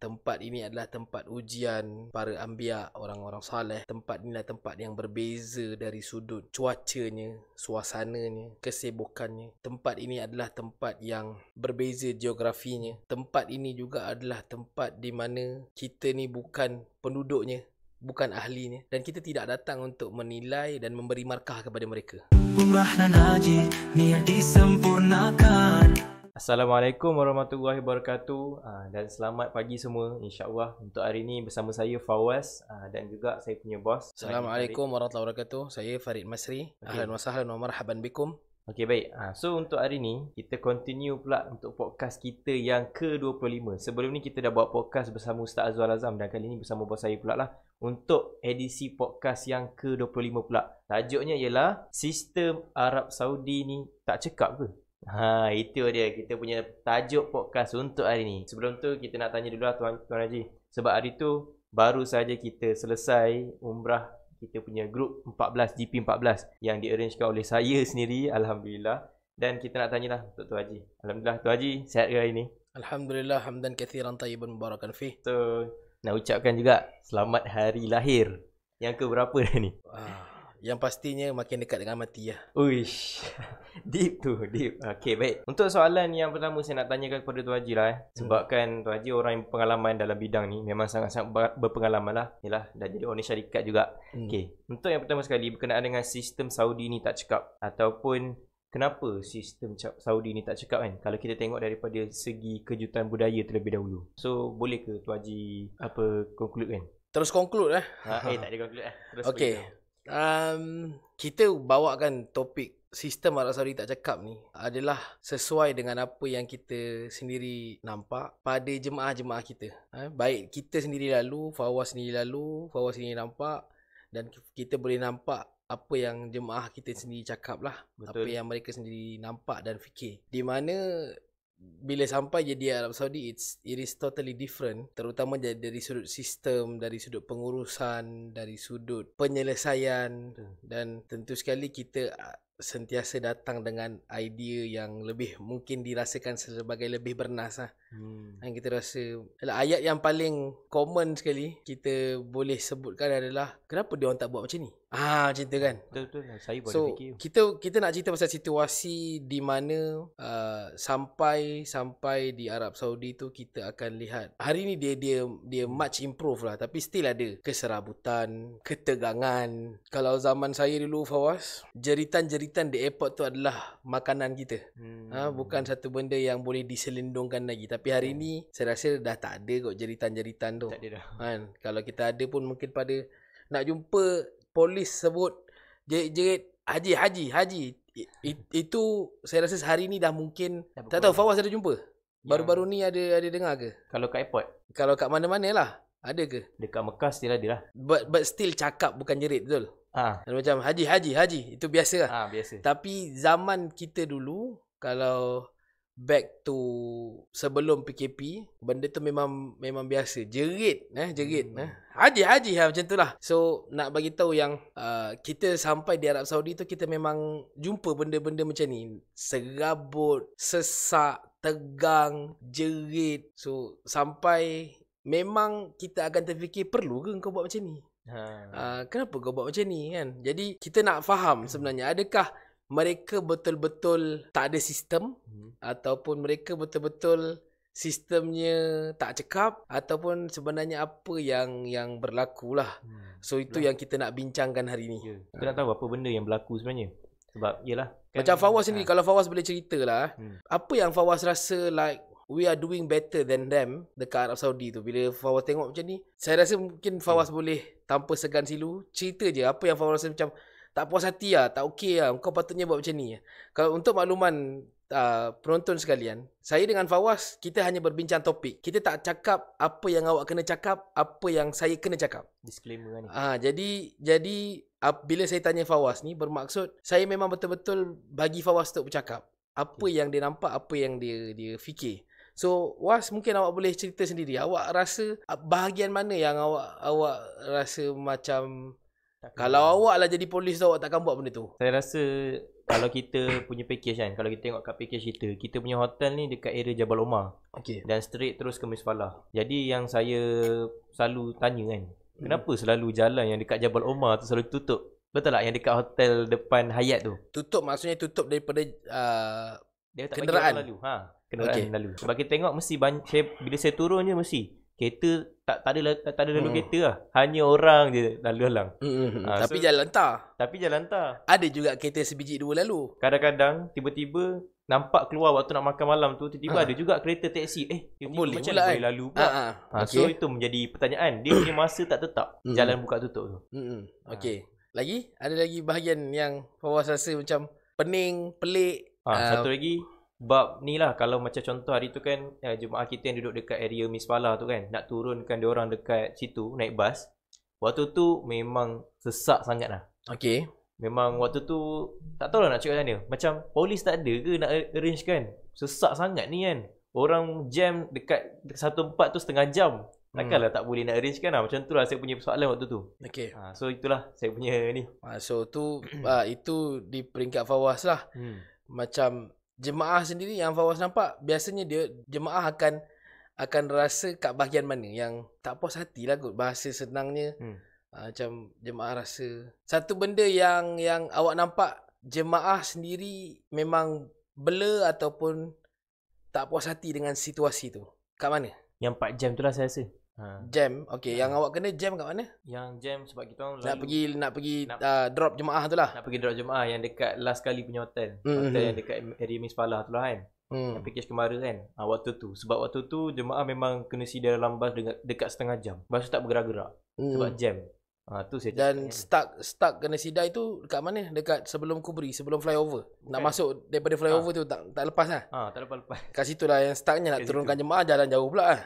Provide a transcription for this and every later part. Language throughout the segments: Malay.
tempat ini adalah tempat ujian para anbiya, orang-orang saleh. Tempat ini adalah tempat yang berbeza dari sudut cuacanya, suasananya, kesibukannya. Tempat ini adalah tempat yang berbeza geografinya. Tempat ini juga adalah tempat di mana kita ni bukan penduduknya, bukan ahlinya, dan kita tidak datang untuk menilai dan memberi markah kepada mereka. Umrah dan haji niat disempurnakan. Assalamualaikum warahmatullahi wabarakatuh, dan selamat pagi semua. InsyaAllah untuk hari ini bersama saya Fawaz dan juga saya punya bos. Assalamualaikum warahmatullahi wabarakatuh. Saya Farid Masri. Ahlan wa sahlan wa marhaban bikum. Okey, baik. So untuk hari ni kita continue pula untuk podcast kita yang ke-25. Sebelum ni kita dah buat podcast bersama Ustaz Azwar Azam, dan kali ni bersama bos saya pula lah untuk edisi podcast yang ke-25 pula. Tajuknya ialah Sistem Arab Saudi ni tak cekap ke? Itu dia kita punya tajuk podcast untuk hari ni. Sebelum tu kita nak tanya dulu lah Tuan Haji. Sebab hari tu baru saja kita selesai umrah kita punya grup 14, GP14 yang di-arrangekan oleh saya sendiri, Alhamdulillah. Dan kita nak tanyalah untuk Tuan Haji. Alhamdulillah Tuan Haji, sihat ke hari ni? Alhamdulillah, hamdan kathiran tayyiban mubarakan fih. So, nak ucapkan juga selamat hari lahir. Yang ke berapa dah ni? Yang pastinya makin dekat dengan mati lah. Uish, deep tu, deep. Okay, baik. Untuk soalan yang pertama saya nak tanyakan kepada Tuan Haji lah. Sebabkan Tuan Haji orang yang berpengalaman dalam bidang ni, memang sangat-sangat berpengalaman lah. Yalah, dah jadi owner syarikat juga. Okay, untuk yang pertama sekali berkenaan dengan sistem Saudi ni tak cekap, ataupun kenapa sistem Saudi ni tak cekap kan, kalau kita tengok daripada segi kejutan budaya terlebih dahulu. So, boleh ke Tuan Haji conclude kan? Terus conclude lah. Tak ada conclude lah. Terus okay. Kita bawakan topik sistem Arab Saudi tak cekap ni adalah sesuai dengan apa yang kita sendiri nampak pada jemaah-jemaah kita. Baik kita sendiri lalu, Fawaz sendiri nampak, dan kita boleh nampak apa yang jemaah kita sendiri cakap lah. Betul. Apa yang mereka sendiri nampak dan fikir. Di mana bila sampai jadi Arab Saudi, it is totally different. Terutamanya dari sudut sistem, dari sudut pengurusan, dari sudut penyelesaian. Dan tentu sekali kita sentiasa datang dengan idea yang lebih mungkin dirasakan sebagai lebih bernas lah. Dan kita rasa ayat yang paling common sekali kita boleh sebutkan adalah kenapa dia orang tak buat macam ni. Macam tu kan. Betul. Saya pun so, fikir. kita nak cerita pasal situasi di mana sampai di Arab Saudi tu kita akan lihat hari ni dia much improve lah, tapi still ada keserabutan, ketegangan. Kalau zaman saya dulu Fawaz, jeritan-jeritan di airport tu adalah makanan kita. Bukan satu benda yang boleh diselindungkan lagi. Tapi hari ni saya rasa dah tak ada kot jeritan-jeritan tu. Tak ada dah. Kalau kita ada pun mungkin pada nak jumpa polis sebut jerit-jerit haji. Itu saya rasa hari ni dah mungkin tak tahu. Fawaz ada jumpa? Baru-baru ni ada dengar ke? Kalau kat airport? Kalau kat mana-mana lah. Ada ke? Dekat Mekah still ada lah. But still cakap bukan jerit, betul? Macam haji. Itu biasa lah. Biasa. Tapi zaman kita dulu, kalau back to sebelum PKP, benda tu memang biasa. Jerit. Haji macam tu lah. So nak bagi tahu yang kita sampai di Arab Saudi tu, kita memang jumpa benda-benda macam ni. Serabut, sesak, tegang, jerit. So sampai memang kita akan terfikir, perlu ke kau buat macam ni? Kenapa kau buat macam ni kan? Jadi kita nak faham sebenarnya, adakah mereka betul-betul tak ada sistem, ataupun mereka betul-betul sistemnya tak cekap, ataupun sebenarnya apa yang berlaku lah. So itu yang kita nak bincangkan hari ni. Kita nak tahu apa benda yang berlaku sebenarnya. Sebab yelah kan, macam Fawaz sendiri, kalau Fawaz boleh cerita lah, apa yang Fawaz rasa like we are doing better than them dekat Arab Saudi tu. Bila Fawaz tengok macam ni, saya rasa mungkin Fawaz boleh tanpa segan silu cerita je apa yang Fawaz rasa macam tak puas hati lah, tak okey lah, kau patutnya buat macam ni. Kalau untuk makluman penonton sekalian, saya dengan Fawaz, kita hanya berbincang topik. Kita tak cakap apa yang awak kena cakap, apa yang saya kena cakap. Disclaimer ni. Jadi bila saya tanya Fawaz ni, bermaksud saya memang betul-betul bagi Fawaz untuk bercakap. Apa yang dia nampak, apa yang dia fikir. So, Was, mungkin awak boleh cerita sendiri. Awak rasa bahagian mana yang awak rasa macam kalau awak lah jadi polis tu, awak takkan buat benda tu? Saya rasa kalau kita punya package kan, kalau kita tengok kat package kita punya hotel ni dekat area Jabal Omar. Okey. Dan straight terus ke Misfalah. Jadi yang saya selalu tanya kan, kenapa selalu jalan yang dekat Jabal Omar tu selalu tutup? Betul tak yang dekat hotel depan Hyatt tu? Tutup maksudnya tutup daripada Dia tak kenderaan. bagi orang lalu. Kenderaan lalu. Sebab kita tengok mesti bila saya turun je mesti kereta tak ada lalu kereta lah. Hanya orang je lalu halang. Tapi jalan tak. Tapi jalan tak. Ada juga kereta sebiji dua lalu. Kadang-kadang tiba-tiba nampak keluar waktu nak makan malam tu, tiba-tiba ada juga kereta taksi. Tiba-tiba Boleh macam pula, mana boleh lalu pula. Okay. So itu menjadi pertanyaan. Dia punya masa tak tetap. Jalan buka tutup tu. Okey. Lagi? Ada lagi bahagian yang Fawaz rasa macam pening, pelik? Satu lagi, bab ni lah, kalau macam contoh hari tu kan, jemaah kita yang duduk dekat area Misfalah tu kan, nak turunkan diorang dekat situ, naik bas. Waktu tu memang sesak sangat lah. Okey. Memang waktu tu, tak tahu lah nak cakap macam mana. Macam polis tak ada ke nak arrange kan? Sesak sangat ni kan. Orang jam dekat satu tempat tu setengah jam. Takkanlah tak boleh nak arrange kan lah. Macam tu lah saya punya persoalan waktu tu. Okey. So itulah saya punya ni. So tu itu di peringkat Fawaz lah. Macam jemaah sendiri yang Fawaz nampak, biasanya jemaah akan rasa kat bahagian mana yang tak puas hati lah kot bahasa senangnya. Macam jemaah rasa satu benda yang awak nampak jemaah sendiri memang blur ataupun tak puas hati dengan situasi tu. Kat mana? Yang 4 jam tu lah saya rasa. Jam. Okey, yang awak kena jam kat mana? Yang jam sebab kita orang nak pergi drop jemaah tu lah. Nak pergi drop jemaah yang dekat last kali punya hotel. Hotel yang dekat area Misfalah tu lah kan. Yang package kemarin kan. Waktu tu. Sebab waktu tu jemaah memang kena sidar dalam bas dekat setengah jam. Bas tu tak bergerak-gerak. Sebab jam. Tu saya dan stuck kena sidai tu dekat mana? Dekat sebelum Kubri, sebelum flyover. Nak masuk daripada flyover tu tak lepas lah. Tak lepas. Kat situ lah yang stucknya, nak turunkan jemaah jalan jauh pula lah.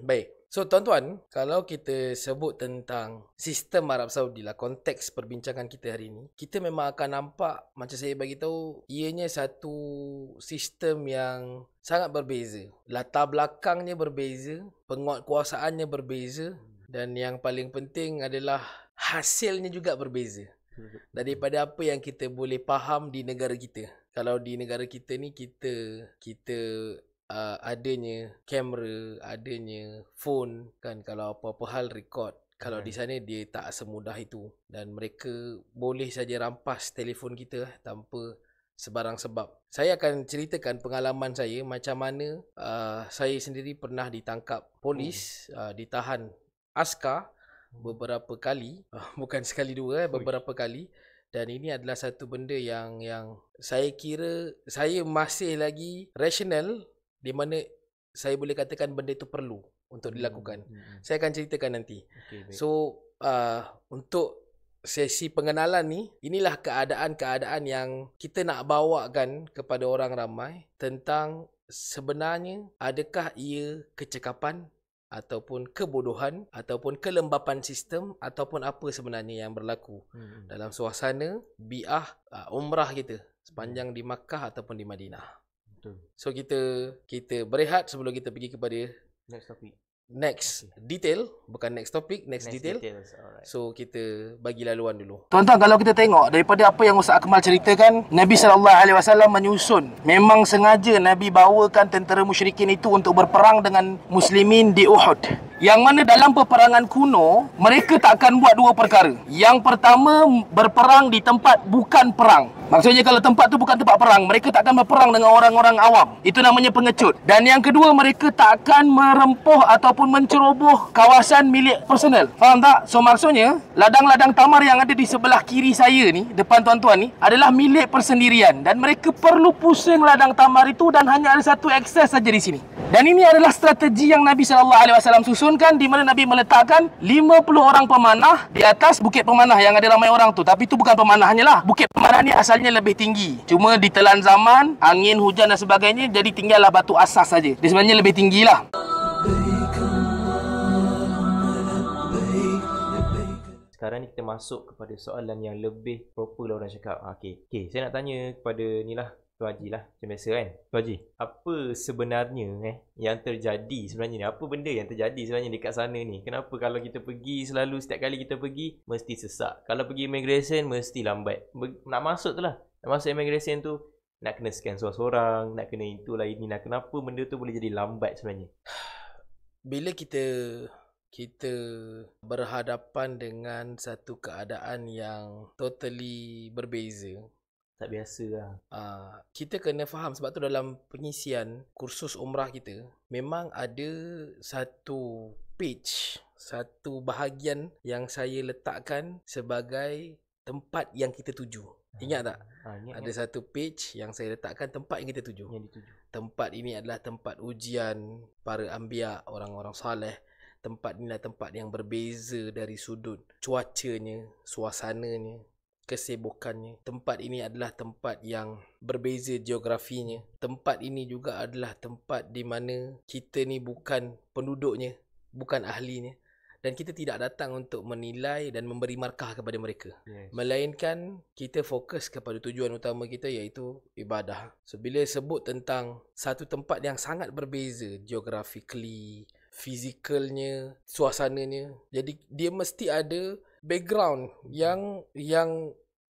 Baik. So tuan-tuan, kalau kita sebut tentang sistem Arab Saudi lah, konteks perbincangan kita hari ni, kita memang akan nampak, macam saya bagi tahu, ianya satu sistem yang sangat berbeza. Latar belakangnya berbeza, penguatkuasaannya berbeza, dan yang paling penting adalah hasilnya juga berbeza daripada apa yang kita boleh faham di negara kita. Kalau di negara kita ni kita adanya kamera, adanya phone kan, kalau apa-apa hal record. Kalau di sana dia tak semudah itu, dan mereka boleh saja rampas telefon kita tanpa sebarang sebab. Saya akan ceritakan pengalaman saya macam mana saya sendiri pernah ditangkap polis, ditahan askar beberapa kali, bukan sekali dua, beberapa kali. Dan ini adalah satu benda yang saya kira saya masih lagi rasional, di mana saya boleh katakan benda itu perlu untuk dilakukan. Saya akan ceritakan nanti. So untuk sesi pengenalan ni, inilah keadaan-keadaan yang kita nak bawakan kepada orang ramai tentang sebenarnya adakah ia kecekapan ataupun kebodohan ataupun kelembapan sistem ataupun apa sebenarnya yang berlaku dalam suasana bi'ah umrah kita sepanjang di Makkah ataupun di Madinah. Betul. So kita berehat sebelum kita pergi kepada next topic. Next detail, bukan next topic, next detail. So kita bagi laluan dulu. Tuan-tuan, kalau kita tengok daripada apa yang Ustaz Akmal ceritakan, Nabi SAW menyusun. Memang sengaja Nabi bawakan tentera musyrikin itu untuk berperang dengan muslimin di Uhud. Yang mana dalam peperangan kuno, mereka tak akan buat dua perkara. Yang pertama, berperang di tempat bukan perang. Maksudnya kalau tempat tu bukan tempat perang, mereka tak akan berperang dengan orang-orang awam. Itu namanya pengecut. Dan yang kedua, mereka tak akan merempuh ataupun menceroboh kawasan milik personal. Faham tak? So maksudnya, ladang-ladang tamar yang ada di sebelah kiri saya ni, depan tuan-tuan ni, adalah milik persendirian. Dan mereka perlu pusing ladang tamar itu dan hanya ada satu akses saja di sini. Dan ini adalah strategi yang Nabi SAW susunkan, di mana Nabi meletakkan 50 orang pemanah di atas bukit pemanah yang ada ramai orang tu. Tapi itu bukan pemanahnya lah. Bukit pemanah ni asalnya lebih tinggi. Cuma ditelan zaman, angin, hujan dan sebagainya, jadi tinggallah batu asas saja. Dia sebenarnya lebih tinggi lah. Sekarang ni kita masuk kepada soalan yang lebih proper lah orang cakap. Okay, saya nak tanya kepada ni lah, Tuan Haji lah, macam biasa kan. Tuan Haji, apa sebenarnya yang terjadi sebenarnya ni? Apa benda yang terjadi sebenarnya dekat sana ni? Kenapa kalau kita pergi selalu, setiap kali kita pergi mesti sesak? Kalau pergi immigration mesti lambat. Nak masuk tu lah. Nak masuk immigration tu nak kena scan seorang-seorang, nak kena itulah ini, nak kenapa benda tu boleh jadi lambat sebenarnya. Bila kita berhadapan dengan satu keadaan yang totally berbeza, Tak biasa lah. kita kena faham. Sebab tu dalam pengisian kursus umrah kita memang ada satu page, satu bahagian yang saya letakkan sebagai tempat yang kita tuju. Ingat tak? Ada satu page yang saya letakkan tempat yang kita tuju. Yang dituju. Tempat ini adalah tempat ujian para anbiya, orang-orang saleh. Tempat ini adalah tempat yang berbeza dari sudut cuacanya, suasananya, kesibukannya. Tempat ini adalah tempat yang berbeza geografinya. Tempat ini juga adalah tempat di mana kita ni bukan penduduknya, bukan ahlinya. Dan kita tidak datang untuk menilai dan memberi markah kepada mereka. Yes. Melainkan kita fokus kepada tujuan utama kita, iaitu ibadah. So bila sebut tentang satu tempat yang sangat berbeza geographically, fizikalnya, suasananya, jadi dia mesti ada background yang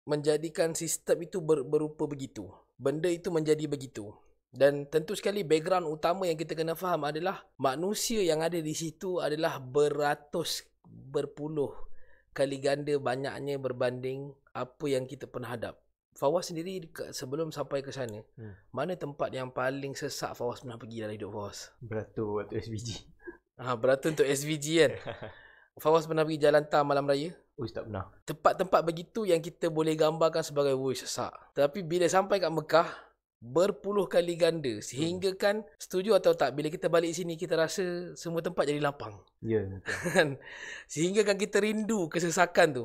menjadikan sistem itu berupa begitu. Benda itu menjadi begitu. Dan tentu sekali background utama yang kita kena faham adalah manusia yang ada di situ adalah beratus, berpuluh kali ganda banyaknya berbanding apa yang kita pernah hadap. Fawaz sendiri sebelum sampai ke sana, mana tempat yang paling sesak Fawaz pernah pergi dalam hidup Fawaz? Beratur waktu SVG. Beratur untuk SVG kan? Fawaz pernah pergi Jalan Tar Malam Raya? Tak pernah. Tempat-tempat begitu yang kita boleh gambarkan sebagai sesak. Tapi bila sampai kat Mekah, berpuluh kali ganda. Sehingga kan, setuju atau tak, bila kita balik sini kita rasa semua tempat jadi lapang. Ya, betul. Sehingga kan kita rindu kesesakan tu.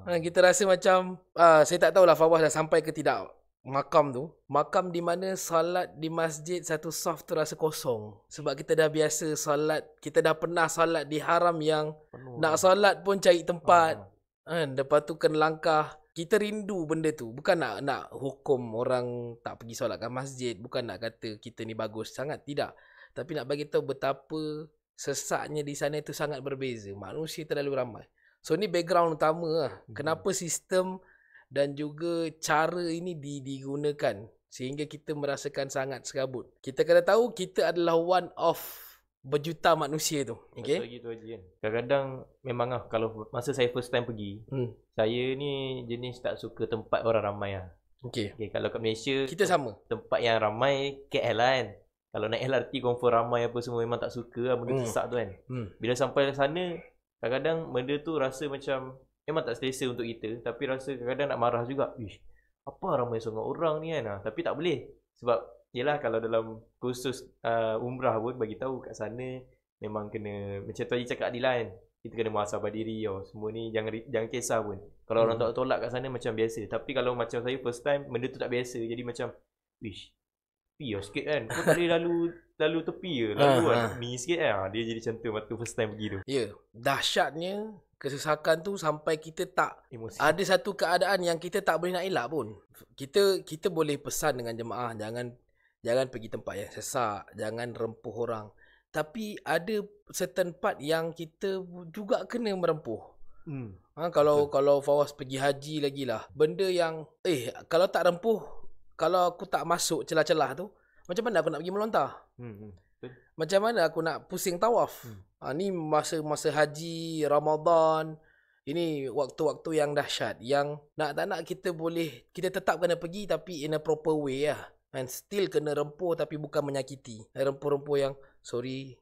Kita rasa macam saya tak tahulah Fawaz dah sampai ke tidak makam tu. Makam di mana salat di masjid satu saf tu rasa kosong. Sebab kita dah biasa salat, kita dah pernah salat di haram yang nak salat pun cari tempat. Lepas tu kena langkah. Kita rindu benda tu. Bukan nak hukum orang tak pergi solat kat masjid. Bukan nak kata kita ni bagus sangat. Tidak. Tapi nak bagi tahu betapa sesaknya di sana itu sangat berbeza. Manusia terlalu ramai. So ni background utama lah. Kenapa sistem dan juga cara ini digunakan. Sehingga kita merasakan sangat serabut. Kita kena tahu kita adalah one of berjuta manusia tu. Okay? Betul gitu Haji kan. Kadang-kadang memang kalau masa saya first time pergi, saya ni jenis tak suka tempat orang ramai lah. Okay. Kalau kat Malaysia, Kita sama. tempat yang ramai KL lah kan. Kalau naik LRT confirm ramai apa semua, memang tak suka lah benda sesak tu kan. Bila sampai sana, kadang-kadang benda tu rasa macam memang tak selesa untuk kita. Tapi rasa kadang-kadang nak marah juga. Apa ramai sangat orang ni kan. Tapi tak boleh. Sebab yelah, kalau dalam kursus umrah pun bagi tahu kat sana memang kena, macam tu Haji cakap Adil kan, kita kena muhasabah diri. Semua ni jangan kisah pun. Kalau orang tak tolak kat sana macam biasa. Tapi kalau macam saya first time, benda tu tak biasa. Jadi macam tepi lah sikit kan. Kau tak boleh lalu tepi je. Lalu ni sikit kan. Dia jadi macam tu waktu first time pergi tu. Ya, dahsyatnya kesesakan tu sampai kita tak Emosi. ada satu keadaan yang kita tak boleh nak elak pun. Kita boleh pesan dengan jemaah, jangan pergi tempat yang sesak, jangan rempuh orang. Tapi ada certain part yang kita juga kena merempuh. Kalau Fawaz pergi haji lagi lah, benda yang kalau tak rempuh, kalau aku tak masuk celah-celah tu, macam mana aku nak pergi melontar? Macam mana aku nak pusing tawaf? Ni masa haji, Ramadan. Ini waktu-waktu yang dahsyat, yang nak tak nak kita tetap kena pergi, tapi in a proper way lah. And still kena rempuh tapi bukan menyakiti. Rempuh-rempuh yang sorry,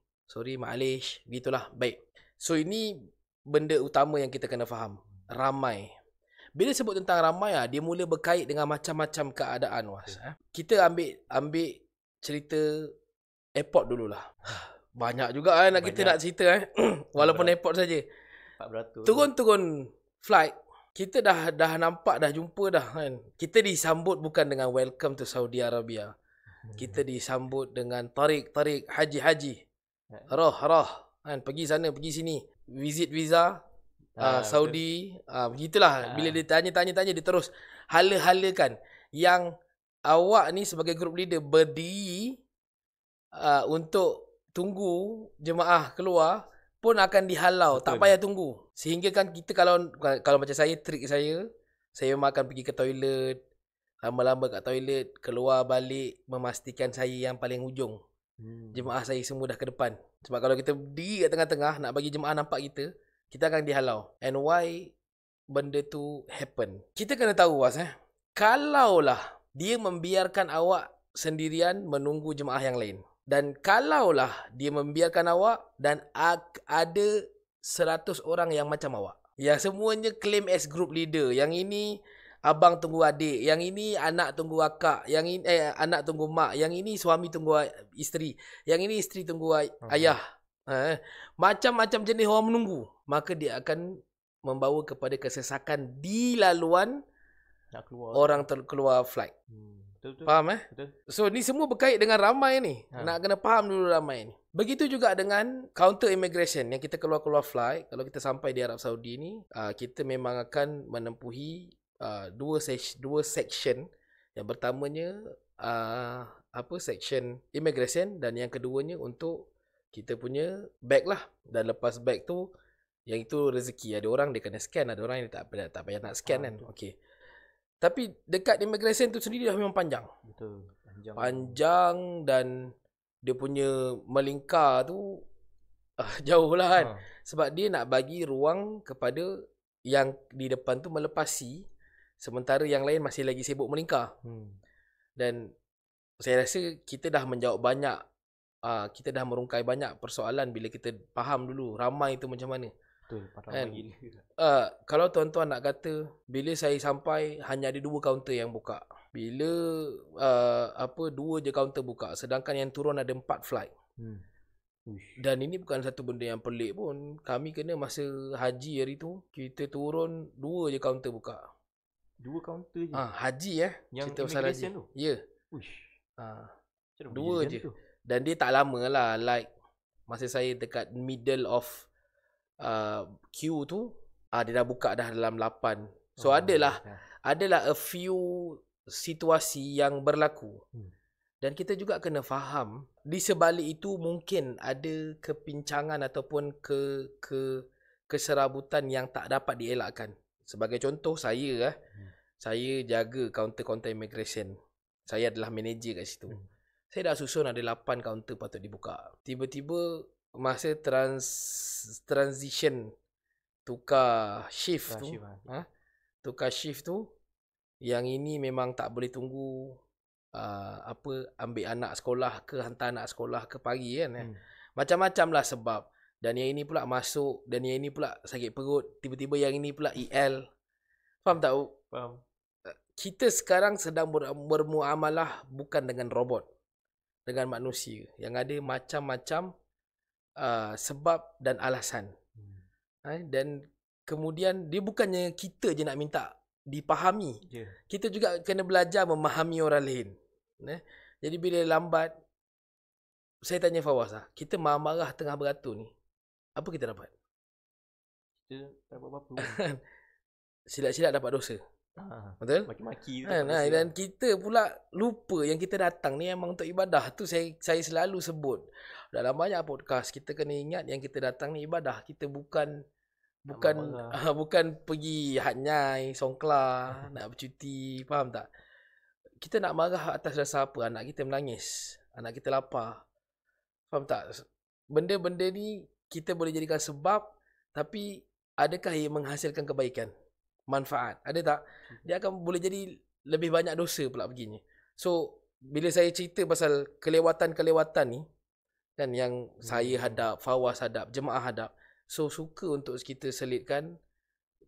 maalish, gitulah. Baik. So ini benda utama yang kita kena faham. Ramai. Bila sebut tentang ramai, dia mula berkait dengan macam-macam keadaan. Kita ambil cerita airport dululah. Banyak juga nak kita nak cerita. Walaupun airport saja. Turun flight. Kita dah nampak, dah jumpa dah kan. Kita disambut bukan dengan welcome to Saudi Arabia. Kita disambut dengan tarik, haji. Roh kan, pergi sana, pergi sini. Visit visa Saudi. Begitulah. Bila dia tanya dia terus hala-halakan yang awak ni sebagai group leader berdiri untuk tunggu jemaah keluar pun akan dihalau. Betul. Tak payah tunggu. Sehingga kan kita kalau macam saya, trik saya memang akan pergi ke toilet, lama-lama kat toilet, keluar balik, memastikan saya yang paling hujung. Jemaah saya semua dah ke depan. Sebab kalau kita berdiri kat tengah-tengah nak bagi jemaah nampak kita akan dihalau. And why benda tu happen? Kita kena tahu kalaulah dia membiarkan awak sendirian menunggu jemaah yang lain, dan kalaulah dia membiarkan awak dan ada 100 orang yang macam awak, yang semuanya claim as group leader, yang ini abang tunggu adik, yang ini anak tunggu akak, yang ini anak tunggu mak, yang ini suami tunggu isteri, yang ini isteri tunggu ayah. Macam-macam jenis orang menunggu, maka dia akan membawa kepada kesesakan di laluan nak keluar. orang keluar flight. Betul. Faham Betul. So ni semua berkait dengan ramai ni. Nak kena faham dulu ramai ni. Begitu juga dengan counter immigration yang kita keluar flight. Kalau kita sampai di Arab Saudi ni, kita memang akan menempuhi dua section. Yang pertamanya section immigration, dan yang keduanya untuk kita punya bag lah. Dan lepas bag tu, yang itu rezeki. Ada orang dia kena scan, ada orang yang tak payah nak scan kan. Okey. Tapi dekat immigration tu sendiri dah memang panjang. Betul. Panjang dan dia punya melingkar tu jauh lah kan. Sebab dia nak bagi ruang kepada yang di depan tu melepasi, sementara yang lain masih lagi sibuk melingkar. Dan saya rasa kita dah menjawab banyak, kita dah merungkai banyak persoalan bila kita faham dulu ramai tu macam mana. Betul, kan? Kalau tuan-tuan nak kata, bila saya sampai hanya ada 2 kaunter yang buka. Bila 2 je kaunter buka, sedangkan yang turun ada 4 flight. Dan ini bukan satu benda yang pelik pun. Kami kena masa haji hari tu, kita turun 2 je kaunter buka. 2 kaunter je? Haji yang cerita pasal haji tu? Ya. Yeah. 2 je tu? Dan dia tak lama lah. Like masa saya dekat middle of queue tu, dia dah buka dah dalam 8. So adalah a few situasi yang berlaku. Dan kita juga kena faham di sebalik itu mungkin ada kepincangan ataupun keserabutan yang tak dapat dielakkan. Sebagai contoh, saya jaga kaunter-kaunter immigration. Saya adalah manager kat situ. Saya dah susun ada 8 kaunter patut dibuka. Tiba-tiba masa transition tukar shift tu, tukar shift tu, yang ini memang tak boleh tunggu ambil anak sekolah ke, hantar anak sekolah ke pagi kan. Macam-macam lah sebab. Dan yang ini pula masuk, dan yang ini pula sakit perut, tiba-tiba yang ini pula EL. Faham tak? Faham. Kita sekarang sedang bermuamalah bukan dengan robot, dengan manusia yang ada macam-macam sebab dan alasan. Dan kemudian dia bukannya kita je nak minta dipahami. Kita juga kena belajar memahami orang lain. Jadi bila lambat, saya tanya Fawaz, kita marah-marah tengah beratur ni, apa kita dapat? Kita dapat apa-apa. Silap-silap dapat dosa. Betul? Maki-maki dan kita pula lupa yang kita datang ni memang untuk ibadah. Tu saya selalu sebut dalam banyak podcast. Kita kena ingat yang kita datang ni ibadah. Kita bukan pergi hanyai, songkla, nak bercuti, faham tak? Kita nak marah atas dasar apa? Anak kita menangis, anak kita lapar. Faham tak? Benda-benda ni kita boleh jadikan sebab, tapi adakah ia menghasilkan kebaikan? Manfaat ada tak? Dia akan boleh jadi lebih banyak dosa pula begini. So bila saya cerita pasal kelewatan-kelewatan ni kan, yang saya hadap, Fawaz hadap, jemaah hadap, so suka untuk kita selitkan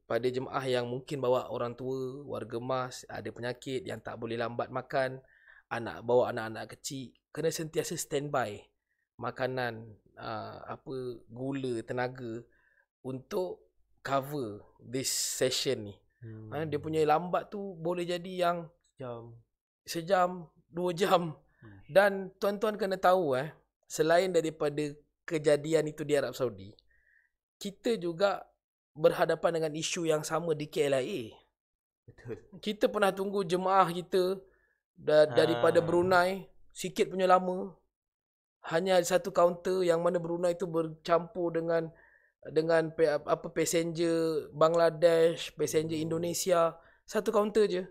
pada jemaah yang mungkin bawa orang tua, warga mas, ada penyakit yang tak boleh lambat makan, bawa anak-anak kecil, kena sentiasa standby makanan, gula, tenaga untuk cover this session ni. Dia punya lambat tu boleh jadi yang sejam, 2 jam. Dan tuan-tuan kena tahu selain daripada kejadian itu di Arab Saudi, kita juga berhadapan dengan isu yang sama di KLIA. Betul. Kita pernah tunggu jemaah kita daripada Brunei, sikit punya lama. Hanya ada satu kaunter yang mana Brunei tu bercampur dengan passenger Bangladesh, passenger Indonesia, satu kaunter je.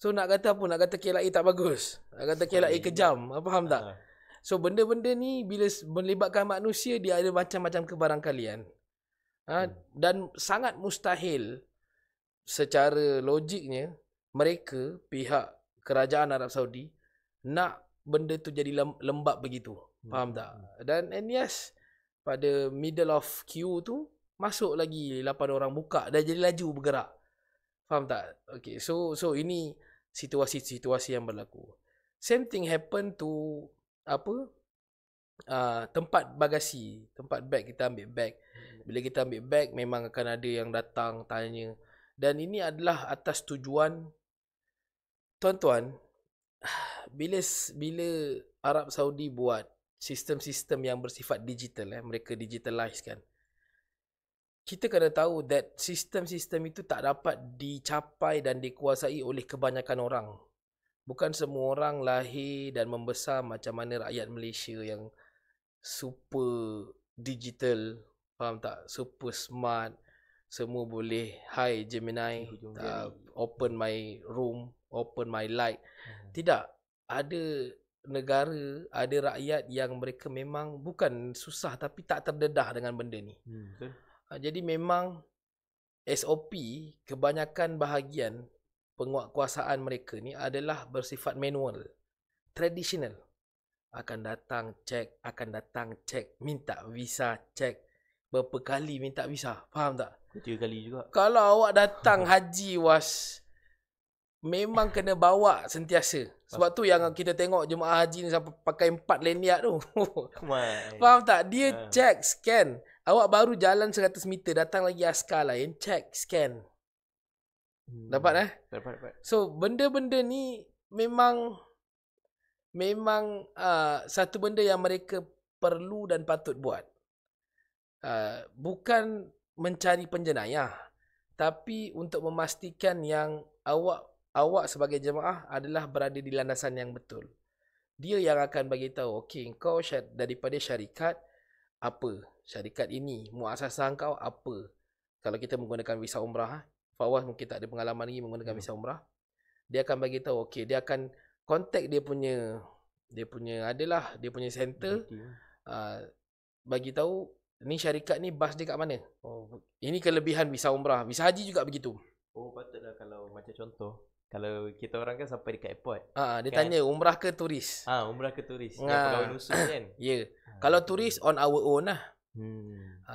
So nak kata apa? Nak kata KLIA tak bagus. Nak kata KLIA kejam. Faham tak? So benda-benda ni bila melibatkan manusia, dia ada macam-macam kebarangkalian. Dan sangat mustahil secara logiknya mereka, pihak kerajaan Arab Saudi, nak benda tu jadi lembab begitu. Faham tak? Dan yes, pada middle of queue tu masuk lagi 8 orang buka dan jadi laju bergerak. Faham tak? Okay, so ini situasi-situasi yang berlaku. Same thing happen to tempat bagasi, tempat beg. Kita ambil beg. Bila kita ambil beg, memang akan ada yang datang tanya. Dan ini adalah atas tujuan, tuan-tuan, bila Arab Saudi buat sistem-sistem yang bersifat digital, mereka digitalize kan, kita kena tahu that sistem-sistem itu tak dapat dicapai dan dikuasai oleh kebanyakan orang. Bukan semua orang lahir dan membesar macam mana rakyat Malaysia yang super digital, faham tak? Super smart. Semua boleh, hi Gemini, open my room, open my light. Tidak. Ada negara, ada rakyat yang mereka memang bukan susah tapi tak terdedah dengan benda ni. Jadi memang SOP, kebanyakan bahagian penguatkuasaan mereka ni adalah bersifat manual, traditional. Akan datang cek, minta visa cek. Berapa kali minta visa, faham tak? 3 kali juga. Kalau awak datang haji memang kena bawa sentiasa. Sebab tu yang kita tengok jemaah haji ni sampai pakai 4 lanyard tu. Faham tak? Dia check, scan. Awak baru jalan 100 meter, datang lagi askar lain, check, scan. Dapat Dapat. So benda-benda ni memang satu benda yang mereka perlu dan patut buat. Bukan mencari penjenayah, tapi untuk memastikan yang awak sebagai jemaah adalah berada di landasan yang betul. Dia yang akan bagi tahu, okey, kau daripada syarikat apa? Syarikat ini, muasasah kau apa? Kalau kita menggunakan visa umrah, Fawaz mungkin tak ada pengalaman lagi menggunakan visa umrah. Dia akan bagi tahu, okey, dia akan contact dia punya center, bagi tahu ni syarikat ni bas dia kat mana. Ini kelebihan visa umrah. Visa haji juga begitu. Patutlah kalau macam contoh, kalau kita orang kan sampai dekat airport. Dia kan tanya umrah ke turis? Umrah ke turis. Yang pegawai nusuk kan. Ya. Kalau turis on our own lah.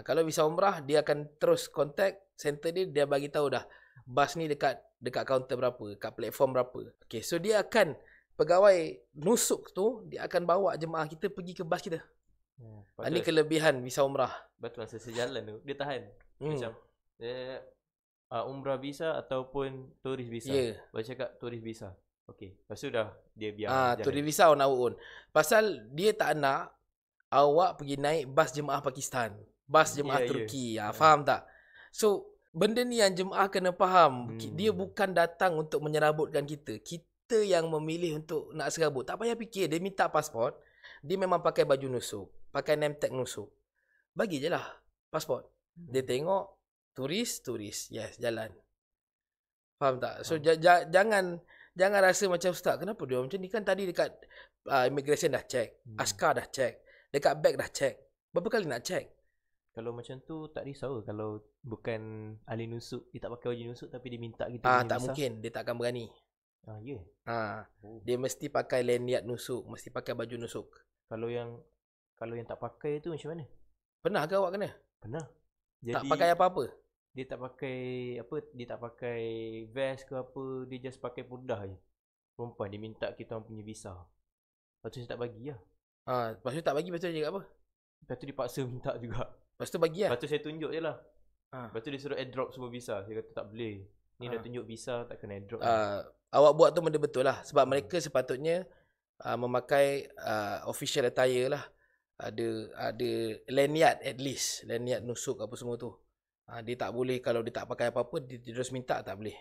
Kalau visa umrah, dia akan terus contact center dia bagi tahu dah bas ni dekat kaunter berapa, dekat platform berapa. Okay, so dia akan, pegawai nusuk tu dia akan bawa jemaah kita pergi ke bas kita. Ini kelebihan visa umrah. Betul, masa sejalan tu dia tahan. Macam umrah visa ataupun turis visa. Baca cakap turis visa. Okey, lepas tu dah dia biar turis visa on our own. Pasal dia tak nak awak pergi naik bas jemaah Pakistan, bas jemaah Turki. Faham tak? So benda ni yang jemaah kena faham. Dia bukan datang untuk menyerabutkan kita. Kita yang memilih untuk nak serabut. Tak payah fikir. Dia minta pasport, dia memang pakai baju nusuk, pakai name tag nusuk. Bagi je lah pasport. Dia tengok turis, yes, jalan. Faham tak? So jangan rasa macam ustaz, kenapa dia macam ni? Kan tadi dekat immigration dah check, askar dah check, dekat bag dah check. Berapa kali nak check? Kalau macam tu tak risau kalau bukan ahli nusuk, dia tak pakai baju nusuk tapi dia minta kita tak mungkin, dia takkan berani. Dia mesti pakai lanyard nusuk, mesti pakai baju nusuk. Kalau yang tak pakai tu macam mana? Pernah ke awak kena? Pernah. Jadi, tak pakai apa-apa? Dia tak pakai vest ke apa, dia just pakai purdah je. Perempuan dia minta kita orang punya visa. Lepas tu saya tak bagi lah. Lepas tu tak bagi, lepas tu dia cakap apa? Lepas tu dia paksa minta juga. Lepas tu bagi lah. Lepas tu saya tunjuk je lah. Lepas tu dia suruh airdrop semua visa. Saya kata tak boleh. Ni dah tunjuk visa, tak kena airdrop. Awak buat tu benda betul lah. Sebab mereka sepatutnya memakai official attire lah. Ada lanyard at least. Lanyard nusuk apa semua tu. Dia tak boleh, kalau dia tak pakai apa-apa, dia terus minta, tak boleh.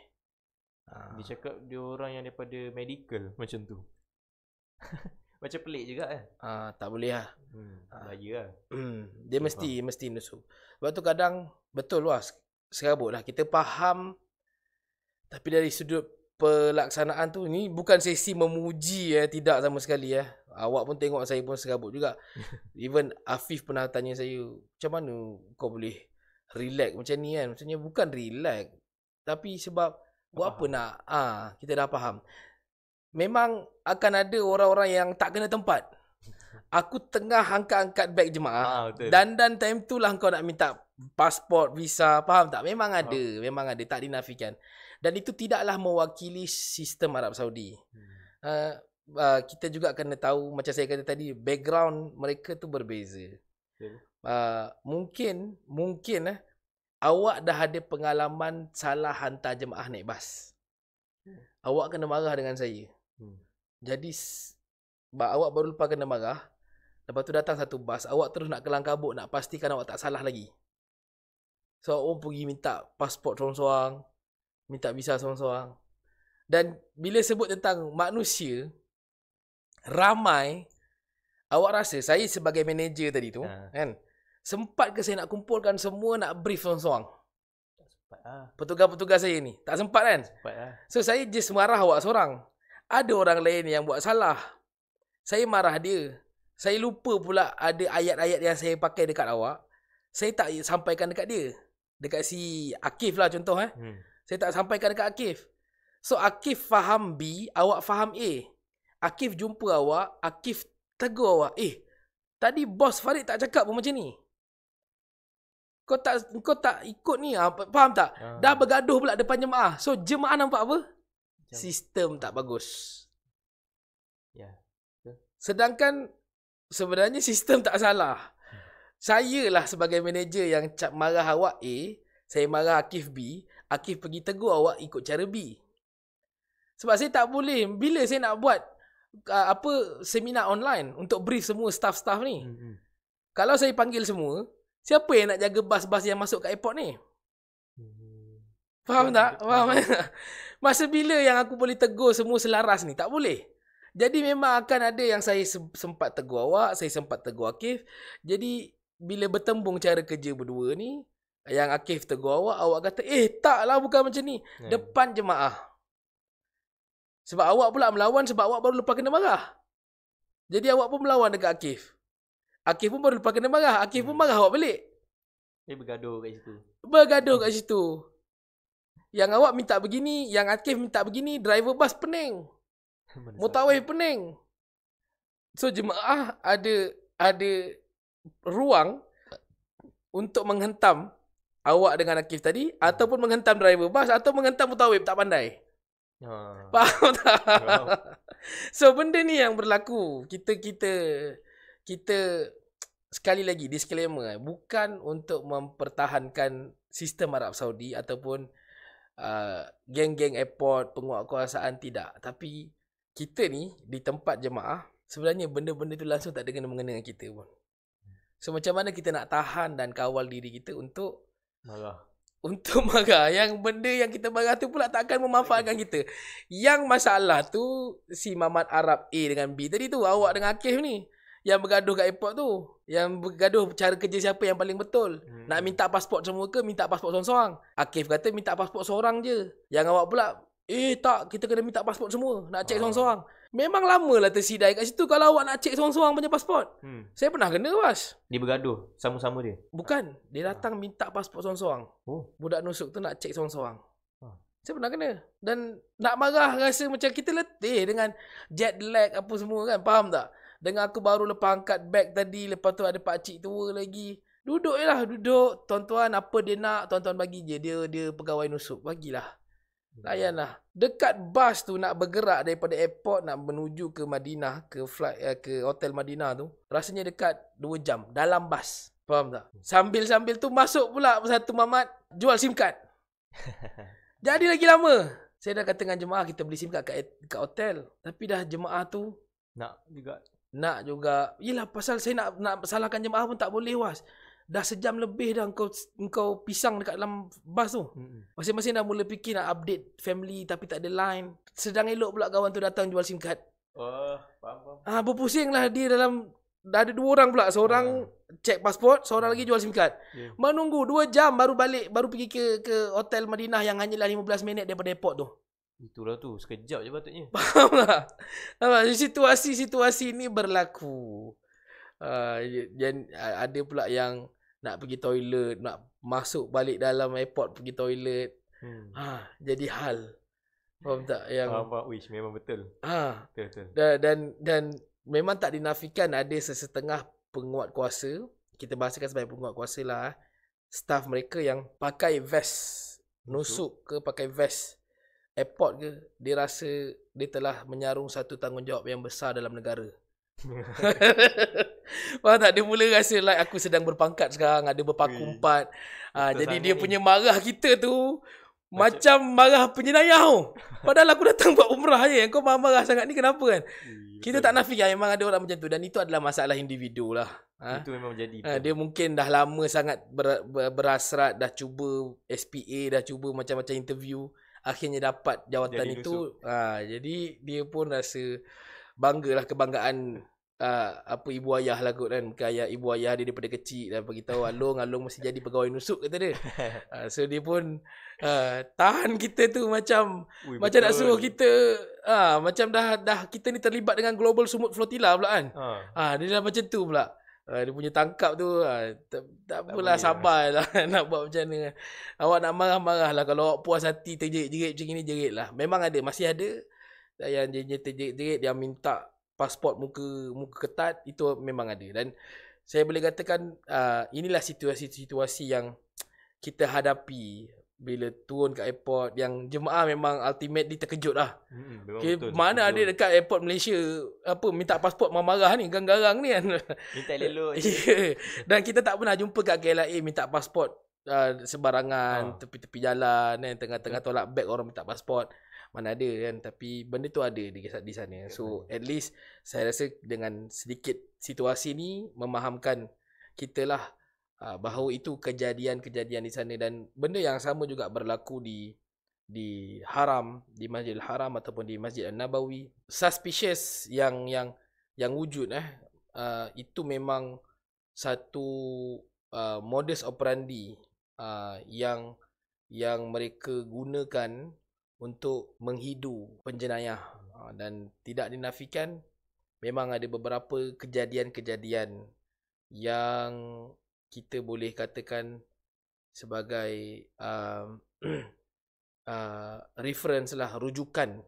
Dia cakap dia orang yang daripada medical macam tu. Macam pelik juga kan? Tak boleh lah. Bahaya lah. Dia mesti nusuk. Sebab tu kadang betul lah, serabut lah. Kita faham, tapi dari sudut pelaksanaan tu ni bukan sesi memuji tidak sama sekali Awak pun tengok saya pun serabut juga. Even Afif pernah tanya saya, macam mana kau boleh relax macam ni kan? Maksudnya bukan relax, tapi sebab buat apa nak kita dah faham. Memang akan ada orang-orang yang tak kena tempat. Aku tengah angkat-angkat beg jemaah, dan time tu lah kau nak minta pasport, visa, faham tak? Memang ada, tak dinafikan. Dan itu tidaklah mewakili sistem Arab Saudi. Kita juga kena tahu, macam saya kata tadi, background mereka tu berbeza. Mungkin awak dah ada pengalaman salah hantar jemaah naik bas. Awak kena marah dengan saya. Jadi awak baru lepas kena marah. Lepas tu datang satu bas, awak terus nak kelang kabut, nak pastikan awak tak salah lagi. So awak pergi minta pasport seorang-seorang, minta visa seorang-seorang. Dan bila sebut tentang manusia, ramai, awak rasa saya sebagai manager tadi tu, kan, sempat ke saya nak kumpulkan semua, nak brief seorang-seorang? Tak sempat lah. Petugas-petugas saya ni, tak sempat kan? Sempat lah. So saya just marah awak seorang. Ada orang lain yang buat salah, saya marah dia. Saya lupa pula ada ayat-ayat yang saya pakai dekat awak, saya tak sampaikan dekat dia. Dekat si Akif lah contoh. Saya tak sampaikan dekat Akif. So Akif faham B, awak faham A. Akif jumpa awak, Akif tegur awak, tadi bos Farid tak cakap pun macam ni. Kau tak ikut ni, faham tak? Dah bergaduh pula depan jemaah. So jemaah nampak apa? Sistem tak bagus. Sedangkan sebenarnya sistem tak salah. Saya lah sebagai manager yang marah awak A, saya marah Akif B, Akif pergi tegur awak ikut cara B. Sebab saya tak boleh, bila saya nak buat seminar online untuk brief semua staff-staff ni. Kalau saya panggil semua, siapa yang nak jaga bas-bas yang masuk kat airport ni? Faham tak? Faham tak? Masa bila yang aku boleh tegur semua selaras ni? Tak boleh. Jadi memang akan ada yang saya sempat tegur awak, saya sempat tegur Akif. Jadi bila bertembung cara kerja berdua ni, yang Akif tegur awak kata, taklah bukan macam ni. Depan jemaah. Sebab awak pula melawan sebab awak baru lepas kena marah. Jadi awak pun melawan dekat Akif. Akif pun baru lepas kena marah. Akif pun marah awak balik. Dia bergaduh kat situ. Bergaduh kat situ. Yang awak minta begini, yang Akif minta begini, driver bas pening. Mutawif pening. So jemaah ada ruang untuk menghentam awak dengan Akif tadi, ataupun menghentam driver bas, atau menghentam mutawif tak pandai. Faham tak? So benda ni yang berlaku. Kita sekali lagi disclaimer, bukan untuk mempertahankan sistem Arab Saudi ataupun geng-geng airport, penguatkuasaan, tidak. Tapi kita ni di tempat jemaah, sebenarnya benda-benda tu langsung tak ada kena-mengena dengan kita pun. So macam mana kita nak tahan dan kawal diri kita untuk marah. Yang benda yang kita marah tu pula tak akan memanfaatkan kita. Yang masalah tu si Mamat Arab A dengan B tadi tu, awak dengan Akif ni yang bergaduh kat airport tu, yang bergaduh cara kerja siapa yang paling betul. Nak minta pasport semua ke minta pasport seorang-seorang? Akif kata minta pasport seorang je. Yang awak pula, tak, kita kena minta pasport semua, nak cek seorang-seorang. Memang lamalah tersidai kat situ kalau awak nak cek seorang-seorang punya pasport. Saya pernah kena, Bas. Dia bergaduh sama-sama dia? Bukan, dia datang minta pasport seorang-seorang. Budak nusuk tu nak cek seorang-seorang. Saya pernah kena. Dan nak marah rasa macam kita letih dengan jet lag apa semua kan, faham tak? Dengan aku baru lepas angkat beg tadi, lepas tu ada pakcik tua lagi. Duduk je lah, duduk. Tuan-tuan apa dia nak, tuan-tuan bagi je. Dia pegawai nusuk, bagilah. Layanlah. Dekat bas tu nak bergerak daripada airport nak menuju ke Madinah, ke flight ke hotel Madinah tu, rasanya dekat 2 jam dalam bas. Faham tak? Sambil-sambil tu masuk pula satu mamat jual SIM card. Jadi lagi lama. Saya dah kata dengan jemaah kita beli SIM card kat hotel, tapi dah jemaah tu nak juga. Yelah pasal saya nak salahkan jemaah pun tak boleh, Was. Dah sejam lebih dah engkau pisang dekat dalam bas tu. Masing-masing dah mula fikir nak update family tapi tak ada line. Sedang elok pula kawan tu datang jual SIM card. Faham. Berpusing lah dia dalam. Dah ada 2 orang pula. Seorang cek pasport, seorang lagi jual SIM card. Menunggu 2 jam baru balik, baru pergi ke hotel Madinah yang hanyalah 15 minit daripada airport tu. Itulah tu, sekejap je patutnya. Faham tak? Situasi-situasi ni berlaku. Dan ada pula yang nak pergi toilet, nak masuk balik dalam airport pergi toilet. Jadi hal. Faham tak? Yang Faham. Wish, memang betul. Betul. Dan memang tak dinafikan ada sesetengah penguat kuasa. Kita bahasakan sebagai penguat kuasa lah. Staff mereka yang pakai vest. Nusuk ke pakai vest airport ke, dia rasa dia telah menyarung satu tanggungjawab yang besar dalam negara. Faham tak? Dia mula rasa like aku sedang berpangkat sekarang, ada berpaku empat. Jadi dia punya marah kita tu macam marah penjenayah tau. Padahal aku datang buat umrah je. Kau marah sangat ni kenapa kan? Kita tak nafikan memang ada orang macam tu. Dan itu adalah masalah individu lah. Itu memang jadi. Dia mungkin dah lama sangat berhasrat, dah cuba SPA, dah cuba macam-macam interview, akhirnya dapat jawatan Jadi itu. Jadi dia pun rasa banggalah, kebanggaan ibu ayah lah kot kan. Bukan ayah, ibu ayah dia daripada kecil dah beritahu Along mesti jadi pegawai nusuk kata dia. So dia pun tahan kita tu macam macam nak suruh kita macam dah kita ni terlibat dengan Global Sumut Flotilla pula kan. Dia dah macam tu pula. Dia punya tangkap tu tak apalah, sabarlah nak buat macam mana. Awak nak marah-marah lah. Kalau awak puas hati terjerit-jerit macam ni, jerit lah. Memang ada, masih ada yang dia terjerit-jerit, dia minta pasport muka ketat, itu memang ada. Dan saya boleh katakan inilah situasi-situasi yang kita hadapi bila turun kat airport, yang jemaah memang ultimately terkejut lah. Mana ada dekat airport Malaysia minta pasport marah ni, garang-garang ni kan. Minta elok. Dan kita tak pernah jumpa kat KLIA minta pasport sebarangan tepi-tepi jalan kan, tengah-tengah tolak beg orang minta pasport. Mana ada kan. Tapi benda tu ada di sana. So at least saya rasa dengan sedikit situasi ni memahamkan kita lah bahawa itu kejadian-kejadian di sana. Dan benda yang sama juga berlaku di Haram, di Masjidil Haram ataupun di Masjid An-Nabawi. Suspicious yang wujud itu memang satu modus operandi yang mereka gunakan untuk menghidu penjenayah. Dan tidak dinafikan memang ada beberapa kejadian-kejadian yang kita boleh katakan sebagai reference lah, rujukan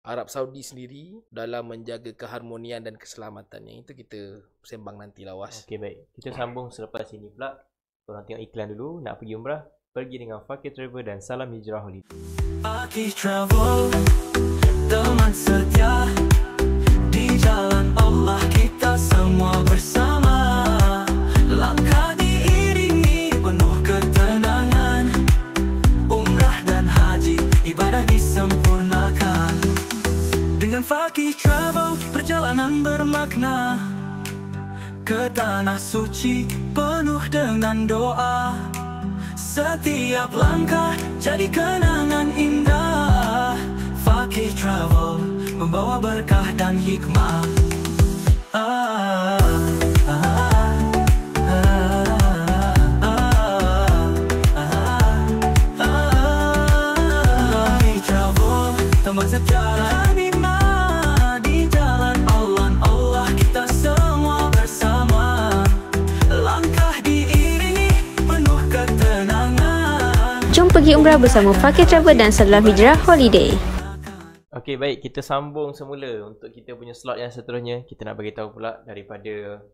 Arab Saudi sendiri dalam menjaga keharmonian dan keselamatan. Yang itu kita sembang nanti lawas. Okey, baik. Kita sambung selepas ini pula. Korang tengok iklan dulu. Nak pergi umrah, pergi dengan Fakir Travel dan Salam Hijrah Holiday. Fakir Travel, teman setia. Di jalan Allah kita semua bersama. Langkah diiringi penuh ketenangan. Umrah dan haji, ibadah disempurnakan. Dengan Fakir Travel, perjalanan bermakna. Ke tanah suci penuh dengan doa. Setiap langkah jadi kenangan indah. Fakir Travel membawa berkah dan hikmah. Fakir Travel teman sejalan nikmat. Di jalan Allah kita semua bersama. Langkah diiringi penuh ketenangan. Jom pergi umrah bersama Fakir Travel dan Salam Hijrah Holiday. Okey, baik, kita sambung semula untuk kita punya slot yang seterusnya. Kita nak bagi tahu pula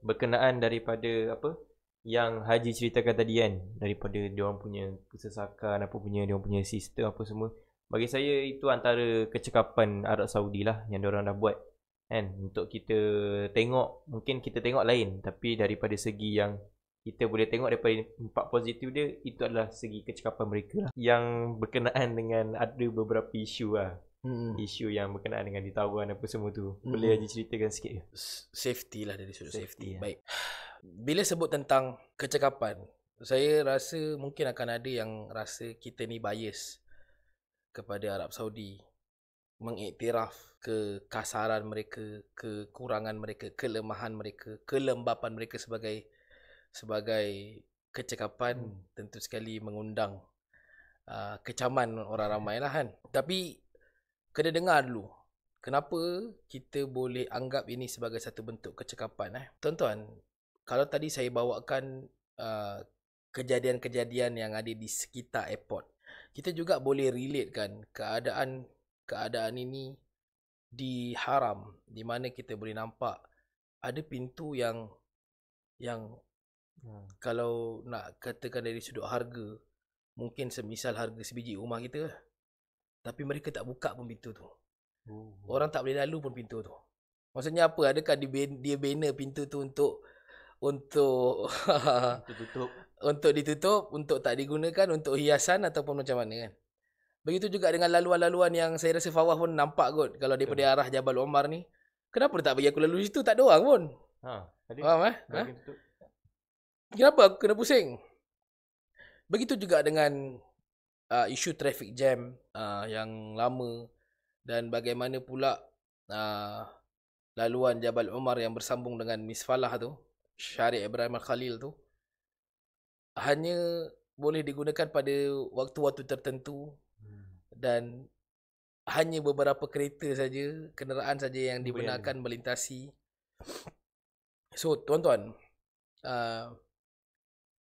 berkenaan daripada apa yang Haji ceritakan tadi kan, daripada diorang punya kesesakan, diorang punya sistem apa semua. Bagi saya itu antara kecekapan Arab Saudi lah yang diorang dah buat kan, untuk kita tengok. Mungkin kita tengok lain, tapi daripada segi yang kita boleh tengok daripada empat positif dia, itu adalah segi kecekapan mereka lah, yang berkenaan dengan ada beberapa isu lah. Isu yang berkenaan dengan ditawan apa semua tu. Boleh Haji ceritakan sikit ke? Safety lah, dari sudut safety. Baik. Bila sebut tentang kecekapan, saya rasa mungkin akan ada yang rasa kita ni bias kepada Arab Saudi, mengiktiraf kekasaran mereka, kekurangan mereka, kelemahan mereka, kelembapan mereka sebagai kecekapan. Tentu sekali mengundang kecaman orang ramai lah kan. Tapi kena dengar dulu. Kenapa kita boleh anggap ini sebagai satu bentuk kecekapan? Tuan-tuan, kalau tadi saya bawakan kejadian-kejadian yang ada di sekitar airport, kita juga boleh relate kan keadaan ini di haram, di mana kita boleh nampak ada pintu yang kalau nak katakan dari sudut harga, mungkin semisal harga sebiji rumah kita, tapi mereka tak buka pun pintu tu. Orang tak boleh lalu pun pintu tu. Maksudnya apa? Adakah dia bina pintu tu untuk tutup, untuk ditutup, untuk tak digunakan, untuk hiasan ataupun macam mana kan? Begitu juga dengan laluan-laluan yang saya rasa Fawaz pun nampak kot. Kalau daripada arah Jabal Omar ni, kenapa dia tak bagi aku lalu situ? Tak ada orang pun. Faham Kenapa aku kena pusing? Begitu juga dengan isu traffic jam yang lama, dan bagaimana pula laluan Jabal Omar yang bersambung dengan Misfalah tu, Syariq Ibrahim Al-Khalil tu, hanya boleh digunakan pada waktu-waktu tertentu dan hanya beberapa kereta saja, kenderaan saja yang dibenarkan melintasi. So tuan-tuan,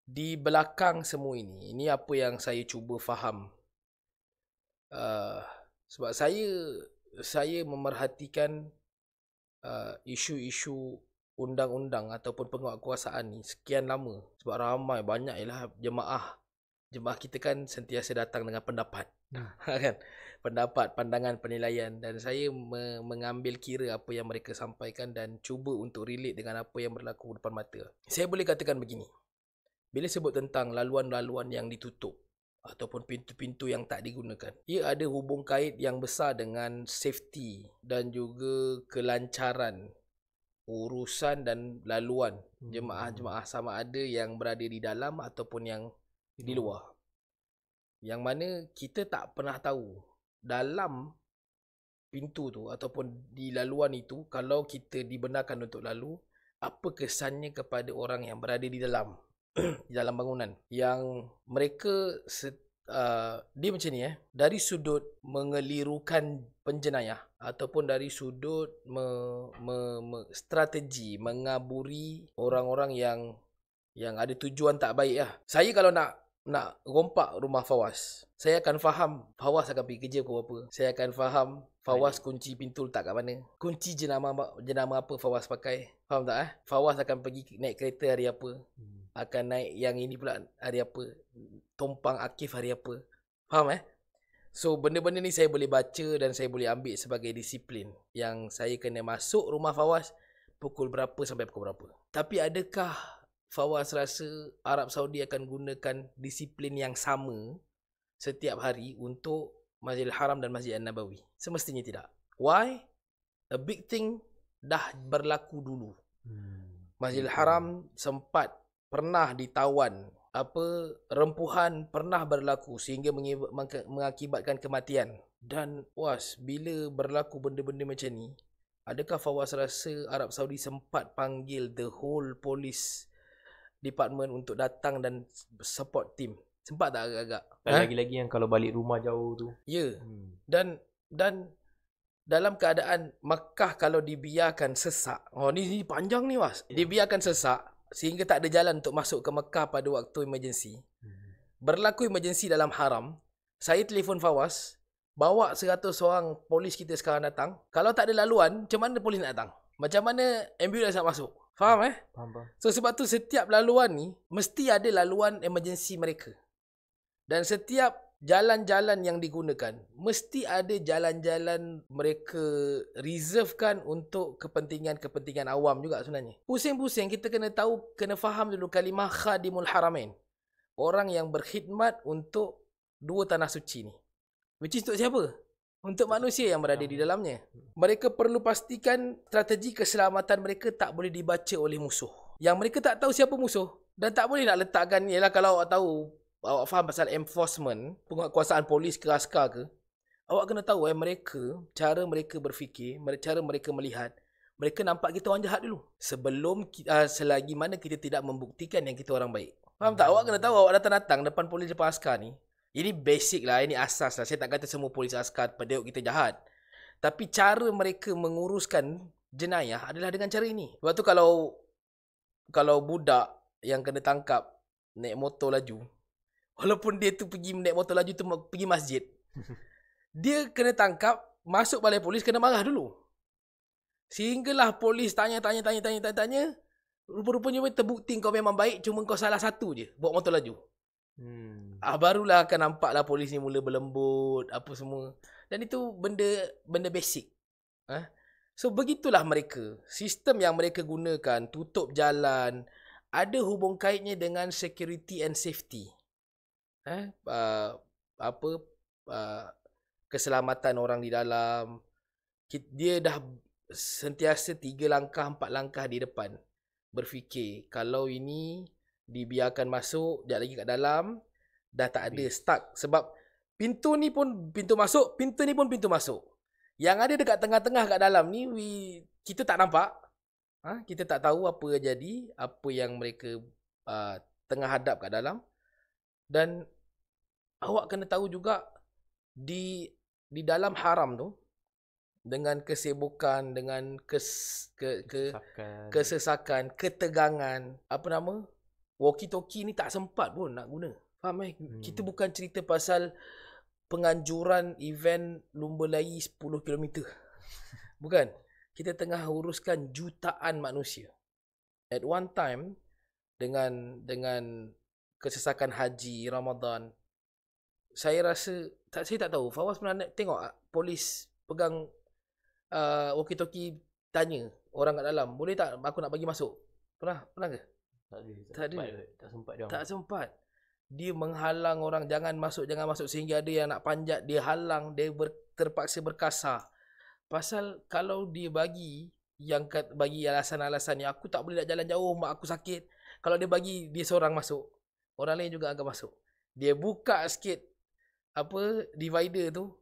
di belakang semua ini apa yang saya cuba faham. Sebab saya memerhatikan isu-isu undang-undang ataupun penguatkuasaan ni sekian lama. Sebab ramai, banyak ialah jemaah kita kan sentiasa datang dengan pendapat. Kan? Pendapat, pandangan, penilaian, dan saya mengambil kira apa yang mereka sampaikan dan cuba untuk relate dengan apa yang berlaku depan mata. Saya boleh katakan begini. Bila sebut tentang laluan-laluan yang ditutup ataupun pintu-pintu yang tak digunakan, ia ada hubung kait yang besar dengan safety dan juga kelancaran urusan dan laluan jemaah-jemaah, sama ada yang berada di dalam ataupun yang di luar. Yang mana kita tak pernah tahu dalam pintu tu ataupun di laluan itu, kalau kita dibenarkan untuk lalu, apa kesannya kepada orang yang berada di dalam di dalam bangunan, yang mereka dia macam ni dari sudut mengelirukan penjenayah ataupun dari sudut strategi mengaburi orang-orang yang ada tujuan tak baik lah. Saya kalau nak rompak rumah Fawaz, saya akan faham Fawaz akan pergi kerja pukul apa. Saya akan faham Fawaz kunci pintu letak kat mana, kunci jenama apa Fawaz pakai. Faham tak Fawaz akan pergi naik kereta hari apa, akan naik yang ini pula hari apa, tumpang Akif hari apa. Faham So benda-benda ni saya boleh baca dan saya boleh ambil sebagai disiplin yang saya kena masuk rumah Fawaz pukul berapa sampai pukul berapa. Tapi adakah Fawaz rasa Arab Saudi akan gunakan disiplin yang sama setiap hari untuk Masjidil Haram dan Masjid An-Nabawi? Semestinya tidak. Why? A big thing dah berlaku dulu. Masjidil Haram sempat pernah ditawan, rempuhan pernah berlaku sehingga mengakibatkan kematian. Dan bila berlaku benda-benda macam ni, adakah Fawaz rasa Arab Saudi sempat panggil the whole police department untuk datang dan support team? Sempat tak agak-agak? Lagi-lagi yang kalau balik rumah jauh tu. Ya. Dan dalam keadaan Makkah kalau dibiarkan sesak. Ni panjang ni Dibiarkan sesak sehingga tak ada jalan untuk masuk ke Makkah pada waktu emergency. Berlaku emergency dalam haram. Saya telefon Fawaz, bawa 100 orang polis kita sekarang datang. Kalau tak ada laluan, macam mana polis nak datang? Macam mana ambulans nak masuk? Faham Faham. So sebab tu setiap laluan ni mesti ada laluan emergency mereka. Dan setiap jalan-jalan yang digunakan mesti ada jalan-jalan mereka reservekan untuk kepentingan awam juga sebenarnya. Pusing-pusing kita kena tahu, kena faham dulu kalimah khadimul haramain. Orang yang berkhidmat untuk dua tanah suci ni. Which is untuk siapa? Untuk manusia yang berada di dalamnya. Mereka perlu pastikan strategi keselamatan mereka tak boleh dibaca oleh musuh. Yang mereka tak tahu siapa musuh. Dan tak boleh nak letakkan, ialah kalau awak tahu, awak faham pasal enforcement, penguatkuasaan polis ke askar ke, awak kena tahu cara mereka berfikir, cara mereka melihat. Mereka nampak kita orang jahat dulu. Selagi mana kita tidak membuktikan yang kita orang baik. Faham tak? Awak kena tahu, awak datang-datang depan polis, depan askar ni. Ini basic lah, ini asas lah. Saya tak kata semua polis askar penduduk kita jahat. Tapi cara mereka menguruskan jenayah adalah dengan cara ini. Sebab tu kalau budak yang kena tangkap naik motor laju, walaupun dia tu pergi naik motor laju tu pergi masjid, dia kena tangkap, masuk balai polis kena marah dulu. Sehinggalah polis tanya, rupa-rupanya terbukti kau memang baik, cuma kau salah satu je, bawa motor laju. Barulah akan nampaklah polis ni mula berlembut, apa semua. Dan itu benda basic. So begitulah mereka. Sistem yang mereka gunakan, tutup jalan, ada hubung kaitnya dengan security and safety. Keselamatan orang di dalam. Dia dah sentiasa 3 langkah, 4 langkah di depan. Berfikir, kalau ini dibiarkan masuk, sekejap lagi kat dalam, dah tak ada, stuck. Sebab pintu ni pun pintu masuk, pintu ni pun pintu masuk. Yang ada dekat tengah-tengah kat dalam ni, kita tak nampak. Kita tak tahu apa yang jadi, apa yang mereka tengah hadap kat dalam. Dan awak kena tahu juga, di dalam haram tu, dengan kesibukan, dengan kesesakan, ketegangan, walkie-talkie ni tak sempat pun nak guna. Faham Kita bukan cerita pasal penganjuran event lumba lari 10 km. Bukan. Kita tengah uruskan jutaan manusia. At one time, dengan kesesakan haji, Ramadan, saya rasa, saya tak tahu, Fawaz pernah tengok polis pegang walkie-talkie tanya orang kat dalam, boleh tak aku nak bagi masuk? Pernah ke? Tak sempat. Dia menghalang orang, jangan masuk, sehingga ada yang nak panjat, dia halang, dia terpaksa berkasar. Pasal kalau dia bagi alasan-alasan ni, aku tak boleh nak jalan jauh, mak aku sakit. Kalau dia bagi dia seorang masuk, orang lain juga akan masuk. Dia buka sikit divider tu,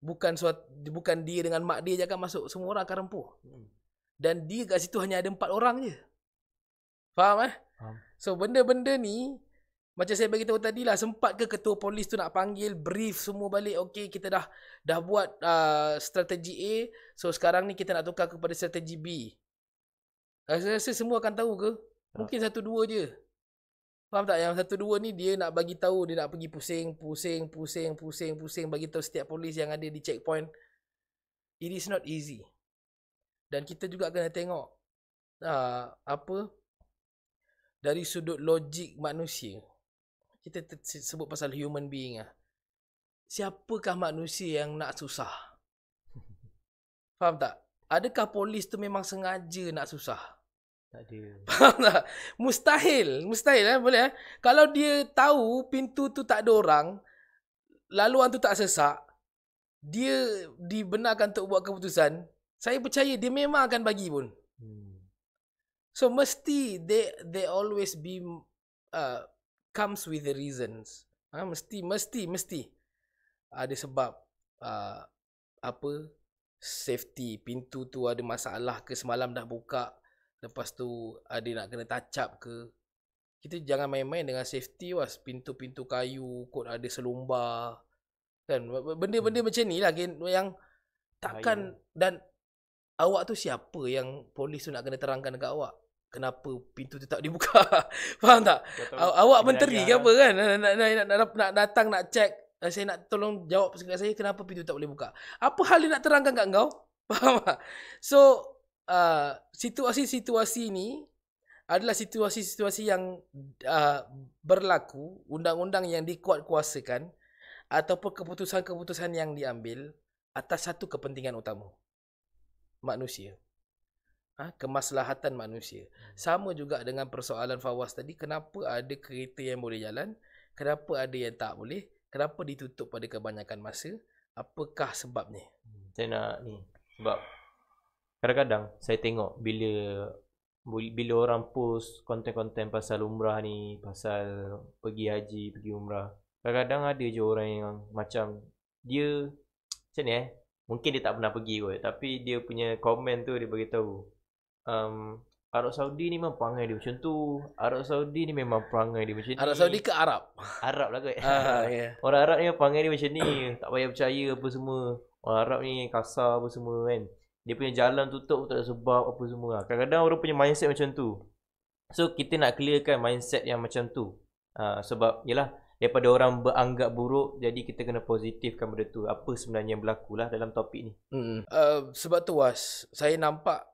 bukan dia dengan mak dia je akan masuk, semua orang akan rempuh. Dan dia kat situ hanya ada 4 orang je. Faham So benda-benda ni, macam saya beritahu tadi lah, sempat ke ketua polis tu nak panggil, brief semua balik. Okey, kita dah buat strategi A, so sekarang ni kita nak tukar kepada strategi B. Saya rasa semua akan tahu ke? Mungkin 1-2 je. Faham tak? Yang 1-2 ni dia nak bagi tahu, dia nak pergi pusing bagi tahu setiap polis yang ada di checkpoint. It is not easy. Dan kita juga kena tengok dari sudut logik manusia. Kita sebut pasal human being Siapakah manusia yang nak susah? Faham tak? Adakah polis tu memang sengaja nak susah? Tak ada. Faham tak? Mustahil boleh Kalau dia tahu pintu tu tak ada orang, laluan tu tak sesak, dia dibenarkan untuk buat keputusan, saya percaya dia memang akan bagi pun. So mesti they always be comes with the reasons. Mesti ada sebab safety, pintu tu ada masalah ke, semalam dah buka, lepas tu ada nak kena touch up ke. Kita jangan main-main dengan safety pintu-pintu kayu kot ada selumbar kan, benda-benda macam ni lah yang takkan. Dan awak tu siapa yang polis tu nak kena terangkan dekat awak kenapa pintu tu tak dibuka? Faham tak? Awak menteri ke apa kan? Nak datang nak check, saya nak tolong jawab dekat saya kenapa pintu tak boleh buka. Apa hal dia nak terangkan kat kau? Faham tak? So situasi-situasi ni adalah situasi-situasi yang berlaku, undang-undang yang dikuatkuasakan ataupun keputusan-keputusan yang diambil atas satu kepentingan utama, manusia. Kemaslahatan manusia. Sama juga dengan persoalan Fawaz tadi, kenapa ada kereta yang boleh jalan, kenapa ada yang tak boleh, kenapa ditutup pada kebanyakan masa, apakah sebabnya? Saya nak ni, sebab kadang-kadang saya tengok bila orang post konten-konten pasal umrah ni, pasal pergi haji, pergi umrah, kadang-kadang ada je orang yang macam dia macam ni mungkin dia tak pernah pergi kot, tapi dia punya komen tu dia beritahu Arab Saudi ni memang perangai dia macam tu, Arab Saudi ni memang perangai dia macam ni. Arab Saudi ke Arab? Arab lah kot. Yeah. Orang Arab ni perangai dia macam ni, tak payah percaya apa semua. Orang Arab ni kasar apa semua kan. Dia punya jalan tutup pun tak ada sebab apa semua lah. Kadang-kadang orang punya mindset macam tu. So kita nak clearkan mindset yang macam tu. Sebab yelah, daripada orang beranggap buruk, jadi kita kena positifkan benda tu. Apa sebenarnya yang berlaku lah dalam topik ni. Sebab tu Was, saya nampak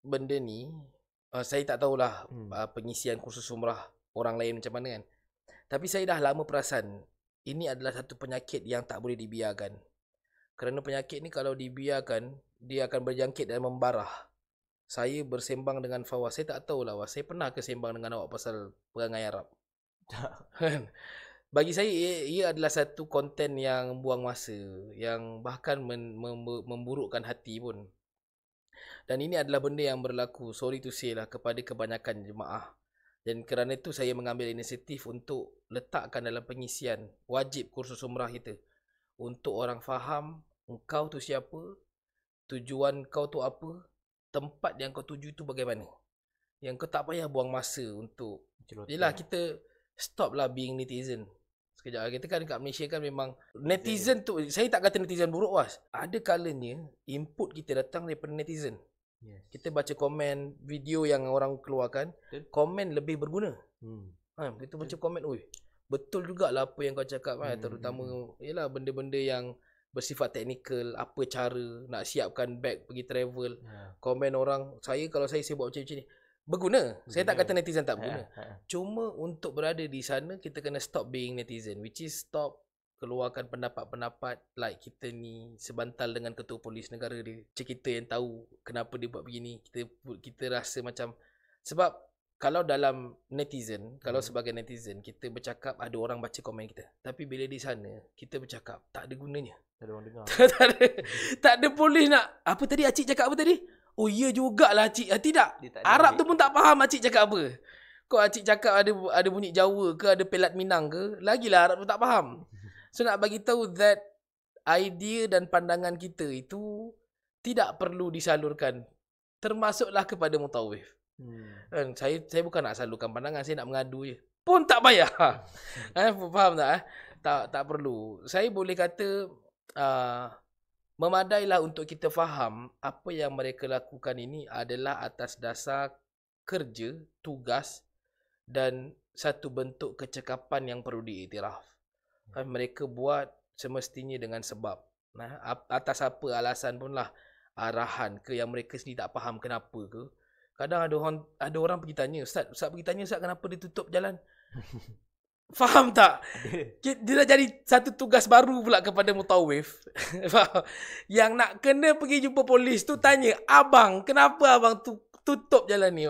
benda ni, saya tak tahulah pengisian kursus umrah orang lain macam mana kan. Tapi saya dah lama perasan ini adalah satu penyakit yang tak boleh dibiarkan. Kerana penyakit ni kalau dibiarkan, dia akan berjangkit dan membarah. Saya bersembang dengan Fawaz, saya tak tahulah Was, saya pernah ke sembang dengan awak pasal perangai Arab? Bagi saya ia adalah satu konten yang buang masa, yang bahkan memburukkan hati pun. Dan ini adalah benda yang berlaku, sorry to say lah, kepada kebanyakan jemaah. Dan kerana itu saya mengambil inisiatif untuk letakkan dalam pengisian wajib kursus umrah kita, untuk orang faham engkau tu siapa, tujuan kau tu apa, tempat yang kau tuju tu bagaimana. Yang kau tak payah buang masa untuk yelah, kita stop lah being netizen. Sekejap, kita kan kat Malaysia kan memang netizen tu, saya tak kata netizen buruk Was. Ada kalanya input kita datang daripada netizen. Yes. Kita baca komen video yang orang keluarkan, komen lebih berguna. Kita baca komen, oi, betul jugalah apa yang kau cakap kan, terutama yalah benda-benda yang bersifat teknikal, apa cara nak siapkan bag pergi travel. Komen orang, kalau saya buat macam ni, berguna. Saya tak kata netizen tak berguna. Cuma untuk berada di sana, kita kena stop being netizen, which is stop keluarkan pendapat-pendapat like kita ni sebantal dengan ketua polis negara dia. Macam kita yang tahu kenapa dia buat begini. Kita rasa macam, sebab kalau dalam netizen, kalau sebagai netizen kita bercakap, ada orang baca komen kita. Tapi bila di sana kita bercakap, tak ada gunanya. Tak ada orang dengar. tak ada polis nak. Apa tadi Acik cakap apa tadi? Oh ya jugalah Acik. Tidak. Arab tu pun tak faham Acik cakap apa. Kau Acik cakap ada bunyi Jawa ke, ada pelat Minang ke, lagilah Arab tu tak faham. So nak bagi tahu that idea dan pandangan kita itu tidak perlu disalurkan, termasuklah kepada mutawif. Saya bukan nak salurkan pandangan, saya nak mengadu je. Pun tak payah. Faham tak? Tak perlu. Saya boleh kata memadailah untuk kita faham apa yang mereka lakukan ini adalah atas dasar kerja, tugas dan satu bentuk kecekapan yang perlu diiktiraf. Mereka buat semestinya dengan sebab. Atas apa alasan pun lah, arahan ke yang mereka sendiri tak faham kenapa ke. Kadang ada orang pergi tanya, Ustaz pergi tanya Ustaz kenapa dia tutup jalan. Faham tak? Dia dah jadi satu tugas baru pula kepada mutawif. Yang nak kena pergi jumpa polis tu tanya, abang kenapa abang tutup jalan ni?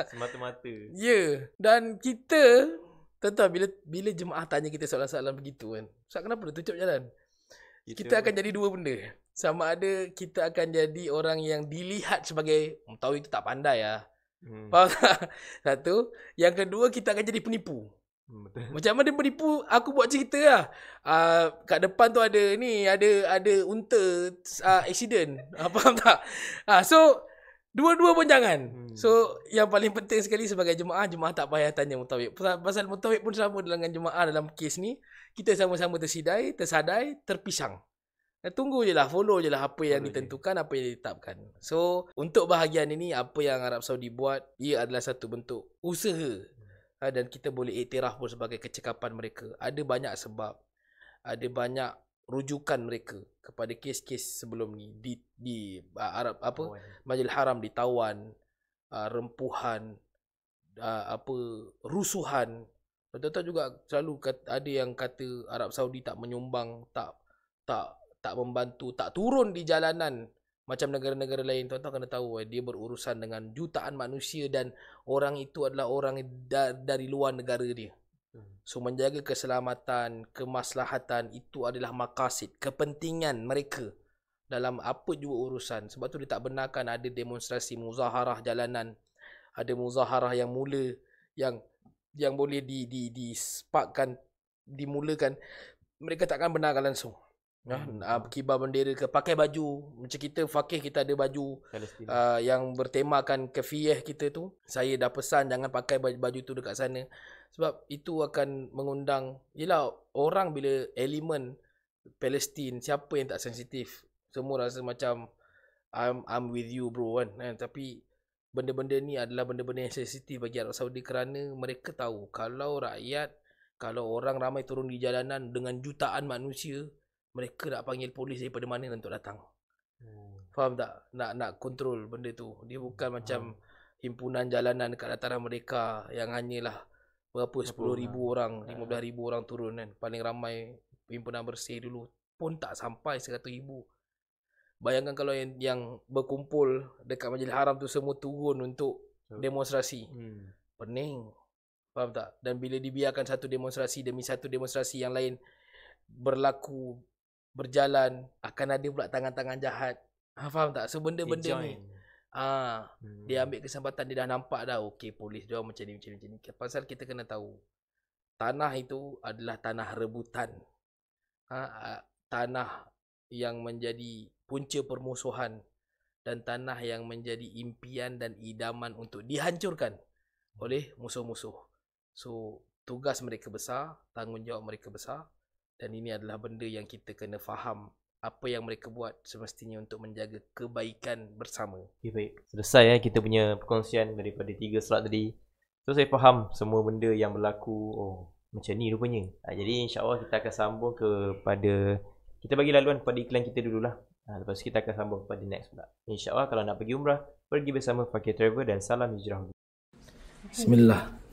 Semata-mata. Ya. Dan kita tentu bila jemaah tanya kita soalan-soalan begitu kan, Ustaz kenapa dia tutup jalan? Kita akan jadi dua benda. Sama ada kita akan jadi orang yang dilihat sebagai mutawif itu tak pandai lah. Faham tak? Satu. Yang kedua, kita akan jadi penipu. Macam mana penipu? Aku buat cerita lah. Kat depan tu ada unta accident. Faham tak? So dua-dua pun jangan. So yang paling penting sekali sebagai jemaah tak payah tanya mutawif. Pasal mutawif pun sama dengan jemaah dalam kes ni. Kita sama-sama tersadai, terpisang. Tunggu je lah, follow je lah apa yang ditentukan, apa yang ditetapkan. So untuk bahagian ini, apa yang Arab Saudi buat, ia adalah satu bentuk usaha. Dan kita boleh iktiraf pun sebagai kecekapan mereka. Ada banyak sebab, ada banyak rujukan mereka kepada kes-kes sebelum ni di Arab Majlis Haram ditawan, rempuhan, rusuhan. Betul-betul juga selalu ada yang kata Arab Saudi tak menyumbang, tak membantu, tak turun di jalanan macam negara-negara lain. Tuan-tuan kena tahu dia berurusan dengan jutaan manusia dan orang itu adalah orang dari luar negara dia. So menjaga keselamatan, kemaslahatan itu adalah maqasid, kepentingan mereka dalam apa juga urusan. Sebab tu dia tak benarkan ada demonstrasi muzaharah jalanan, ada muzaharah yang mula yang boleh disparkkan, dimulakan. Mereka takkan benarkan langsung. Kibar bendera ke, pakai baju macam kita fakih, kita ada baju yang bertemakan kefiyah kita tu. Saya dah pesan jangan pakai baju tu dekat sana, sebab itu akan mengundang, yelah, orang bila elemen Palestin, siapa yang tak sensitif? Semua rasa macam I'm with you bro kan. Tapi benda-benda ni adalah benda-benda yang sensitif bagi Arab Saudi kerana mereka tahu kalau orang ramai turun di jalanan dengan jutaan manusia, mereka nak panggil polis daripada mana untuk datang. Faham tak? Nak kontrol benda tu. Dia bukan macam himpunan jalanan dekat dataran mereka yang hanyalah berapa 10,000 orang, 15,000 orang turun kan. Paling ramai himpunan bersih dulu pun tak sampai 100,000. Bayangkan kalau yang berkumpul dekat Majlis Haram tu semua turun untuk demonstrasi. Pening. Faham tak? Dan bila dibiarkan satu demonstrasi demi satu demonstrasi yang lain berjalan, akan ada pula tangan-tangan jahat. Faham tak? So benda-benda ni dia ambil kesempatan, dia dah nampak dah okey polis dia macam ni. Pasal kita kena tahu tanah itu adalah tanah rebutan. Tanah yang menjadi punca permusuhan dan tanah yang menjadi impian dan idaman untuk dihancurkan oleh musuh-musuh. So tugas mereka besar, tanggungjawab mereka besar, dan ini adalah benda yang kita kena faham. Apa yang mereka buat semestinya untuk menjaga kebaikan bersama. Okay, baik. Selesai kita punya perkongsian daripada 3 slot tadi. So saya faham semua benda yang berlaku. Macam ni rupanya. Jadi insya-Allah kita akan sambung kepada, kita bagi laluan kepada iklan kita dululah. Lepas tu kita akan sambung kepada next pula. InsyaAllah kalau nak pergi umrah, pergi bersama Fakir Travel dan salam hijrah. Bismillah.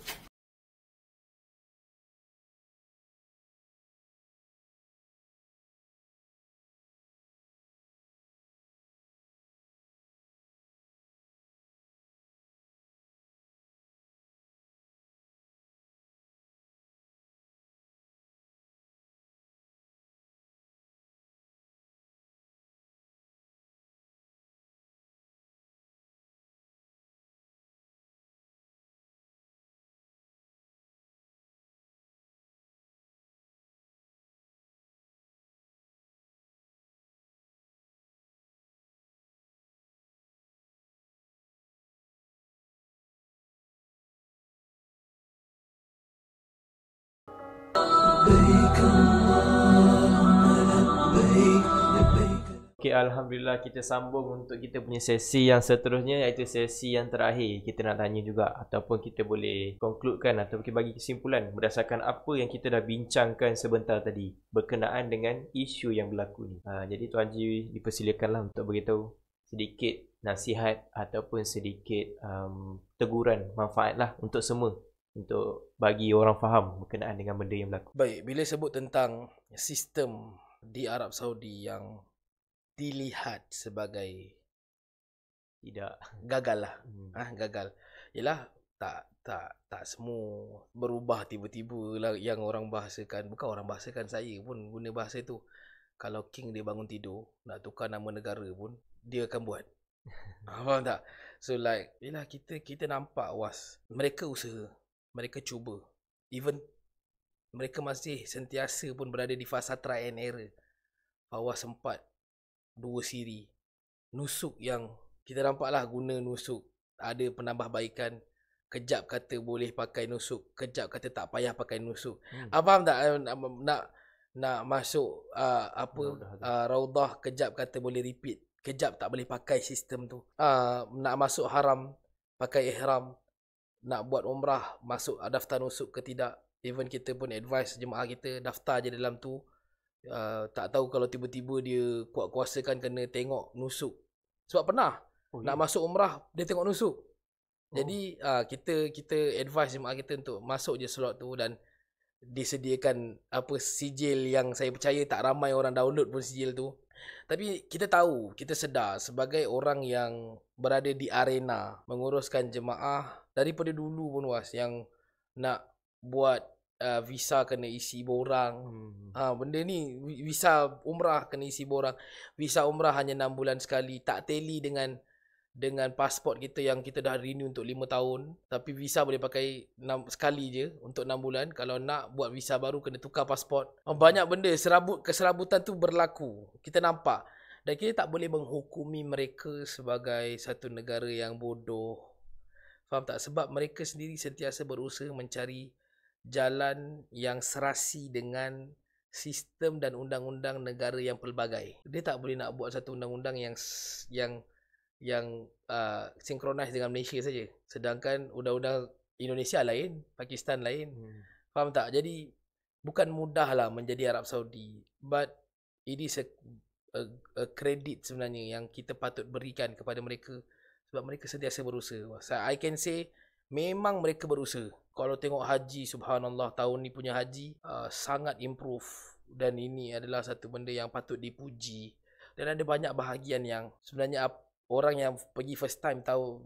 Okay, Alhamdulillah kita sambung untuk kita punya sesi yang seterusnya, iaitu sesi yang terakhir. Kita nak tanya juga ataupun kita boleh concludekan ataupun kita bagi kesimpulan berdasarkan apa yang kita dah bincangkan sebentar tadi berkenaan dengan isu yang berlaku ni. Jadi Tuan Haji dipersilakanlah untuk beritahu sedikit nasihat ataupun sedikit teguran manfaat lah untuk semua, untuk bagi orang faham berkenaan dengan benda yang berlaku. Baik, bila sebut tentang sistem di Arab Saudi yang dilihat sebagai tidak gagal lah, gagal. Yalah, tak semua berubah tiba-tiba lah yang orang bahasakan. Bukan orang bahasakan, saya pun guna bahasa tu. Kalau king dia bangun tidur nak tukar nama negara pun dia akan buat. Faham tak? So like, yalah, kita nampak mereka usaha, mereka cuba. Even mereka masih sentiasa pun berada di fasa try and error. sempat 2 siri nusuk yang kita nampaklah guna nusuk, ada penambahbaikan, kejap kata boleh pakai nusuk, kejap kata tak payah pakai nusuk. Faham tak? Nak masuk Raudah, kejap kata boleh repeat, kejap tak boleh pakai sistem tu. Nak masuk haram pakai ihram, nak buat umrah masuk daftar nusuk ke tidak. Even kita pun advise jemaah kita daftar je dalam tu. Tak tahu kalau tiba-tiba dia kuat-kuasakan kena tengok nusuk. Sebab pernah nak masuk umrah dia tengok nusuk. Jadi kita advise jemaah kita untuk masuk je slot tu, dan disediakan sijil yang saya percaya tak ramai orang download pun sijil tu. Tapi kita tahu, kita sedar sebagai orang yang berada di arena menguruskan jemaah daripada dulu pun yang nak buat visa kena isi borang. Benda ni visa umrah kena isi borang. Visa umrah hanya 6 bulan sekali, tak tally dengan pasport kita yang kita dah renew untuk 5 tahun. Tapi visa boleh pakai sekali je untuk 6 bulan. Kalau nak buat visa baru kena tukar pasport. Banyak benda, keserabutan tu berlaku, kita nampak. Dan kita tak boleh menghukumi mereka sebagai satu negara yang bodoh. Faham tak? Sebab mereka sendiri sentiasa berusaha mencari jalan yang serasi dengan sistem dan undang-undang negara yang pelbagai. Dia tak boleh nak buat satu undang-undang yang synchronize dengan Malaysia saja. Sedangkan undang-undang Indonesia lain, Pakistan lain. Faham tak? Jadi bukan mudahlah menjadi Arab Saudi, but it is a credit sebenarnya yang kita patut berikan kepada mereka sebab mereka sentiasa berusaha. I can say memang mereka berusaha. Kalau tengok haji, subhanallah, tahun ni punya haji sangat improve, dan ini adalah satu benda yang patut dipuji. Dan ada banyak bahagian yang sebenarnya orang yang pergi first time tahu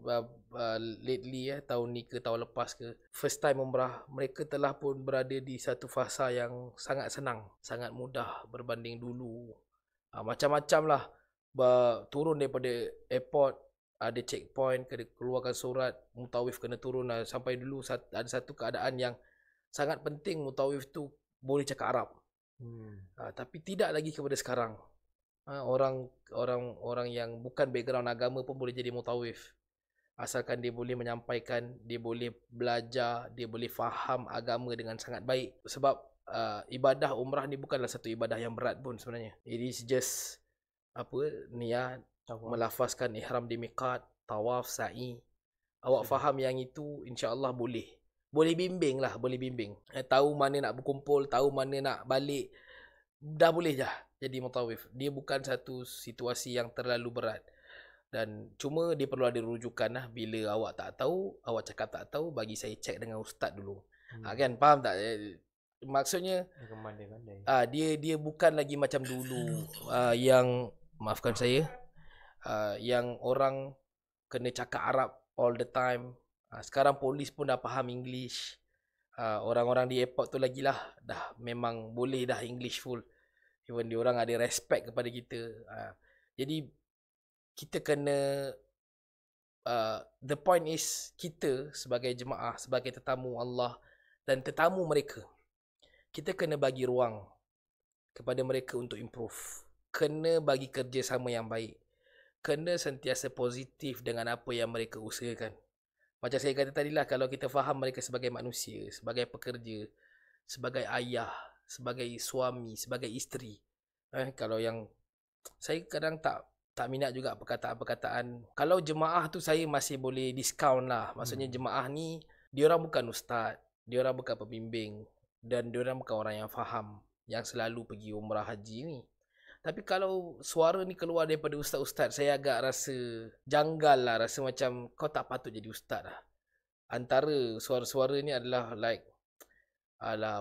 lately tahun ni ke tahun lepas ke, first time umrah, mereka telah pun berada di satu fasa yang sangat senang, sangat mudah berbanding dulu. Macam-macam lah, turun daripada airport ada checkpoint, kena keluarkan surat, mutawif kena turun. Sampai dulu ada satu keadaan yang sangat penting, mutawif tu boleh cakap Arab. Tapi tidak lagi kepada sekarang. Orang yang bukan background agama pun boleh jadi mutawif, asalkan dia boleh menyampaikan, dia boleh belajar, dia boleh faham agama dengan sangat baik. Sebab ibadah umrah ni bukanlah satu ibadah yang berat pun sebenarnya. It is just niat, melafazkan ihram di miqat, tawaf, sa'i. Awak faham yang itu, insya-Allah boleh bimbing lah, boleh bimbing. Tahu mana nak berkumpul, tahu mana nak balik, dah boleh dah jadi mutawif. Dia bukan satu situasi yang terlalu berat. Dan cuma dia perlu ada rujukan lah. Bila awak tak tahu, awak cakap tak tahu, bagi saya cek dengan ustaz dulu. Kan, faham tak? Maksudnya dia bukan lagi macam dulu yang, maafkan saya, yang orang kena cakap Arab all the time. Sekarang polis pun dah faham English. Orang-orang di airport tu lagilah dah memang boleh dah English full. Even diorang ada respect kepada kita. Jadi kita kena the point is, kita sebagai jemaah, sebagai tetamu Allah dan tetamu mereka, kita kena bagi ruang kepada mereka untuk improve. Kena bagi kerjasama yang baik. Kena sentiasa positif dengan apa yang mereka usahakan. Macam saya kata tadilah, kalau kita faham mereka sebagai manusia, sebagai pekerja, sebagai ayah, sebagai suami, sebagai isteri. Kalau yang saya kadang tak minat juga perkataan-perkataan. Kalau jemaah tu saya masih boleh discount lah. Maksudnya jemaah ni, diorang bukan ustaz, diorang bukan pembimbing, dan diorang bukan orang yang faham, yang selalu pergi umrah haji ni. Tapi kalau suara ni keluar daripada ustaz-ustaz, saya agak rasa janggal lah. Rasa macam kau tak patut jadi ustaz lah. Antara suara-suara ni adalah like,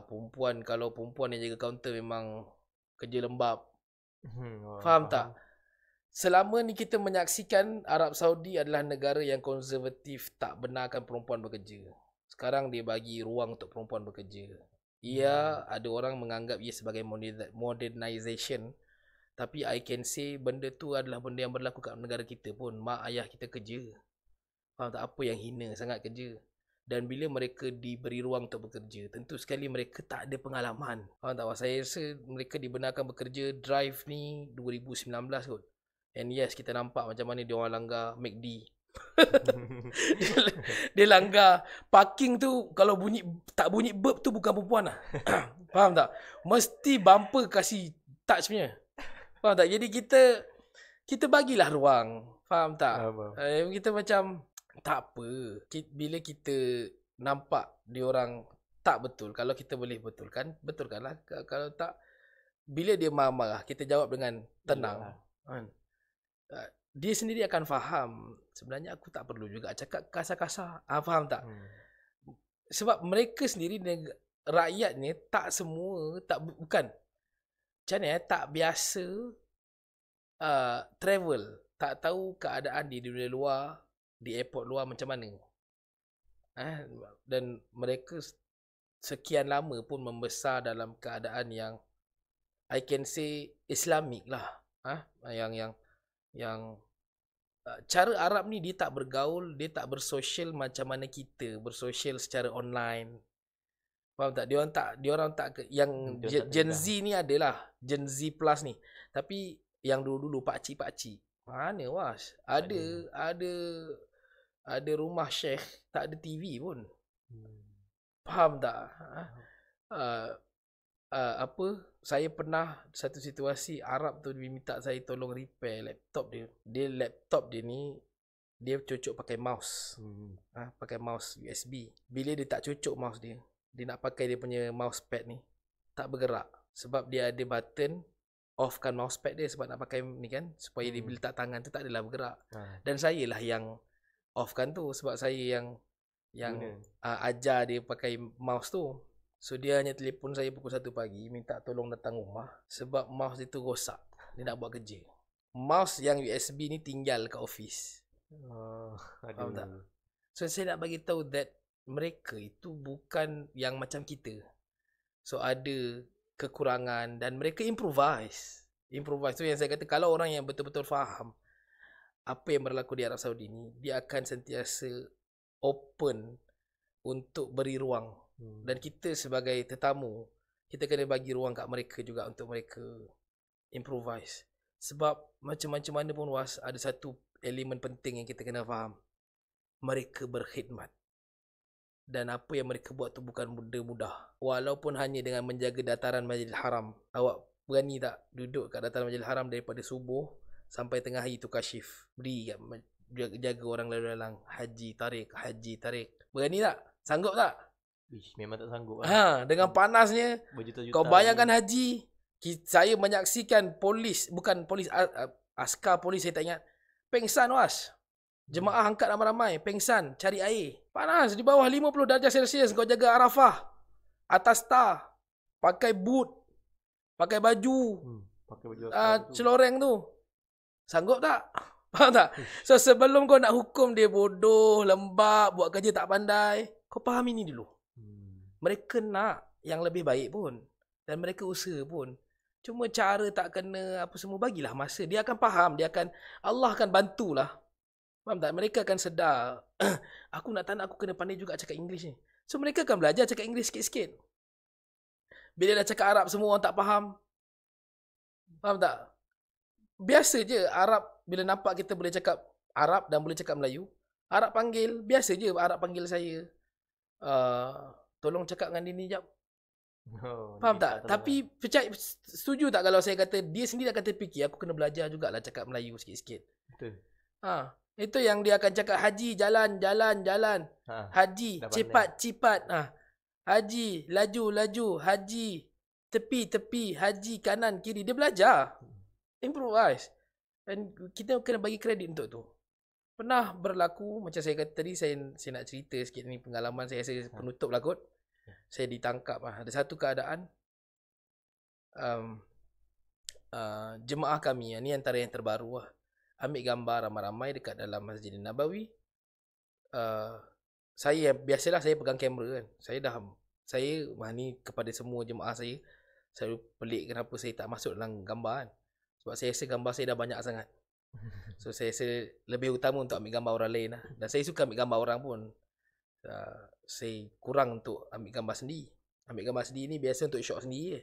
perempuan, kalau perempuan yang jaga kaunter memang kerja lembab. Faham tak? Selama ni kita menyaksikan Arab Saudi adalah negara yang konservatif, tak benarkan perempuan bekerja. Sekarang dia bagi ruang untuk perempuan bekerja. Ada orang menganggap ia sebagai modernization. Tapi I can say benda tu adalah benda yang berlaku kat negara kita pun. Mak ayah kita kerja. Faham tak? Apa yang hina sangat kerja. Dan bila mereka diberi ruang untuk bekerja, tentu sekali mereka tak ada pengalaman. Faham tak? Saya rasa mereka dibenarkan bekerja drive ni 2019 kot. And yes, kita nampak macam mana dia orang langgar McD. dia langgar parking tu, kalau tak bunyi burp tu bukan perempuan lah. Faham tak? Mesti bumper kasih touch punya. Faham tak? Jadi kita bagilah ruang. Faham tak? Kita macam tak apa. Bila kita nampak diorang tak betul, kalau kita boleh betulkanlah. Kalau tak, bila dia marah-marah, kita jawab dengan tenang. Dia sendiri akan faham. Sebenarnya aku tak perlu juga cakap kasar-kasar. Faham tak? Sebab mereka sendiri, rakyat ni tak semua, bukan. Macam ni tak biasa travel. Tak tahu keadaan di dunia luar, di airport luar macam mana. Dan mereka sekian lama pun membesar dalam keadaan yang I can say Islamik lah. Yang cara Arab ni, dia tak bergaul, dia tak bersosial macam mana kita bersosial secara online. Faham tak? Diorang tak yang Gen Z ni adalah Gen Z plus ni. Tapi yang dulu-dulu pakcik-pakcik, mana was? Ada rumah syekh tak ada TV pun. Faham tak? saya pernah satu situasi Arab tu dia minta saya tolong repair laptop dia. Laptop dia ni dia cocok pakai mouse. Pakai mouse USB. Bila dia tak cocok mouse dia nak pakai dia punya mousepad ni, tak bergerak sebab dia ada button offkan mousepad dia sebab nak pakai ni kan, supaya dia bila tak tangan tu tak adalah bergerak. Dan saya lah yang offkan tu sebab saya yang ajar dia pakai mouse tu. So dia hanya telefon saya pukul 1 pagi minta tolong datang rumah sebab mouse dia tu rosak. Dia nak buat kerja. Mouse yang USB ni tinggal kat office. Faham tak? So saya nak bagi tahu that mereka itu bukan yang macam kita. So ada kekurangan dan mereka improvise. Tu yang saya kata, kalau orang yang betul-betul faham apa yang berlaku di Arab Saudi ni, dia akan sentiasa open untuk beri ruang. Dan kita sebagai tetamu, kita kena bagi ruang kat mereka juga untuk mereka improvise. Sebab macam-macam mana pun Was, ada satu elemen penting yang kita kena faham. Mereka berkhidmat. Dan apa yang mereka buat tu bukan mudah. Walaupun hanya dengan menjaga dataran Masjidil Haram. Awak berani tak duduk kat dataran Masjidil Haram daripada subuh sampai tengah hari tu kasyif? Beri jaga orang lalu-lalang. Haji tarik. Berani tak? Sanggup tak? Memang tak sanggup dengan panasnya. Berjuta-juta Kau bayangkan haji. Saya menyaksikan askar polis, saya tak ingat. Pengsan Was. Jemaah angkat ramai-ramai, pengsan, cari air. Panas, di bawah 50 darjah Celsius kau jaga Arafah. Atas tar. Pakai boot. Pakai baju. Celoreng tu. Sanggup tak? Faham tak? So sebelum kau nak hukum dia bodoh, lembab, buat kerja tak pandai, kau faham ini dulu. Mereka nak yang lebih baik pun. Dan mereka usaha pun. Cuma cara tak kena apa semua, bagilah masa. Dia akan faham. Allah akan bantulah. Faham tak? Mereka akan sedar. Aku nak kena pandai juga cakap English ni. So mereka akan belajar cakap English sikit-sikit. Bila dah cakap Arab semua orang tak faham. Faham tak? Biasa je Arab bila nampak kita boleh cakap Arab dan boleh cakap Melayu. Arab panggil. Biasa je Arab panggil saya. Tolong cakap dengan dia ni jap. Faham tak? Tapi setuju tak kalau saya kata dia sendiri akan terfikir aku kena belajar jugalah cakap Melayu sikit-sikit. Betul. Itu yang dia akan cakap haji jalan. Haji cepat. Haji laju. Haji tepi. Haji kanan kiri. Dia belajar. Improvise. Dan kita kena bagi kredit untuk tu. Pernah berlaku macam saya kata tadi, saya nak cerita sikit ni pengalaman saya penutup lah kot. Saya ditangkap. Ada satu keadaan jemaah kami, ni antara yang terbaru lah, ambil gambar ramai-ramai dekat dalam Masjid Nabawi. Saya biasalah saya pegang kamera kan. Saya ni kepada semua jemaah saya pelik kenapa saya tak masuk dalam gambar kan. Sebab saya rasa gambar saya dah banyak sangat. So saya rasa lebih utama untuk ambil gambar orang lain lah. Dan saya suka ambil gambar orang pun. Saya kurang untuk ambil gambar sendiri. Ambil gambar sendiri ni biasa untuk shot sendiri je.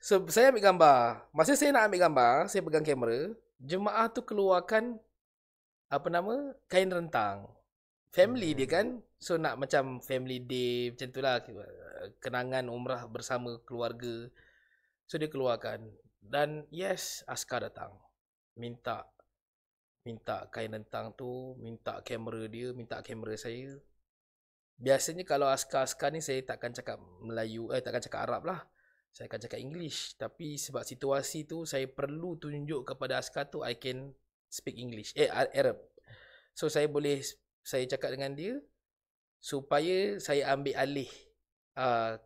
So saya ambil gambar. Masa saya nak ambil gambar, saya pegang kamera. Jemaah tu keluarkan kain rentang. Family dia kan. So nak macam family day macam tu lah. Kenangan umrah bersama keluarga. So dia keluarkan. Dan yes, askar datang. Minta kain rentang tu, minta kamera dia, minta kamera saya. Biasanya kalau askar-askar ni saya takkan cakap Melayu, takkan cakap Arab lah. Saya akan cakap English. Tapi sebab situasi tu saya perlu tunjuk kepada askar tu I can speak English, Arab. So saya cakap dengan dia supaya saya ambil alih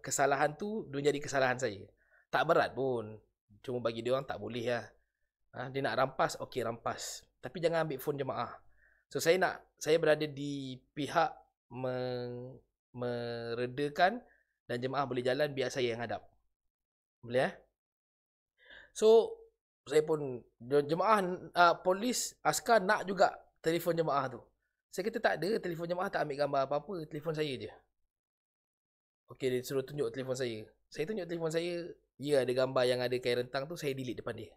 kesalahan tu dia jadi kesalahan saya. Tak berat pun. Cuma bagi dia orang tak boleh lah. Dia nak rampas, okey rampas. Tapi jangan ambil phone jemaah. So saya berada di pihak meredakan dan jemaah boleh jalan biar saya yang hadap. Boleh So saya pun jemaah polis askar nak juga telefon jemaah tu. Saya kata tak ada, telefon jemaah tak ambil gambar apa-apa, telefon saya je. Okey, dia suruh tunjuk telefon saya. Saya tunjuk telefon saya, ada gambar yang ada kain rentang tu, saya delete depan dia.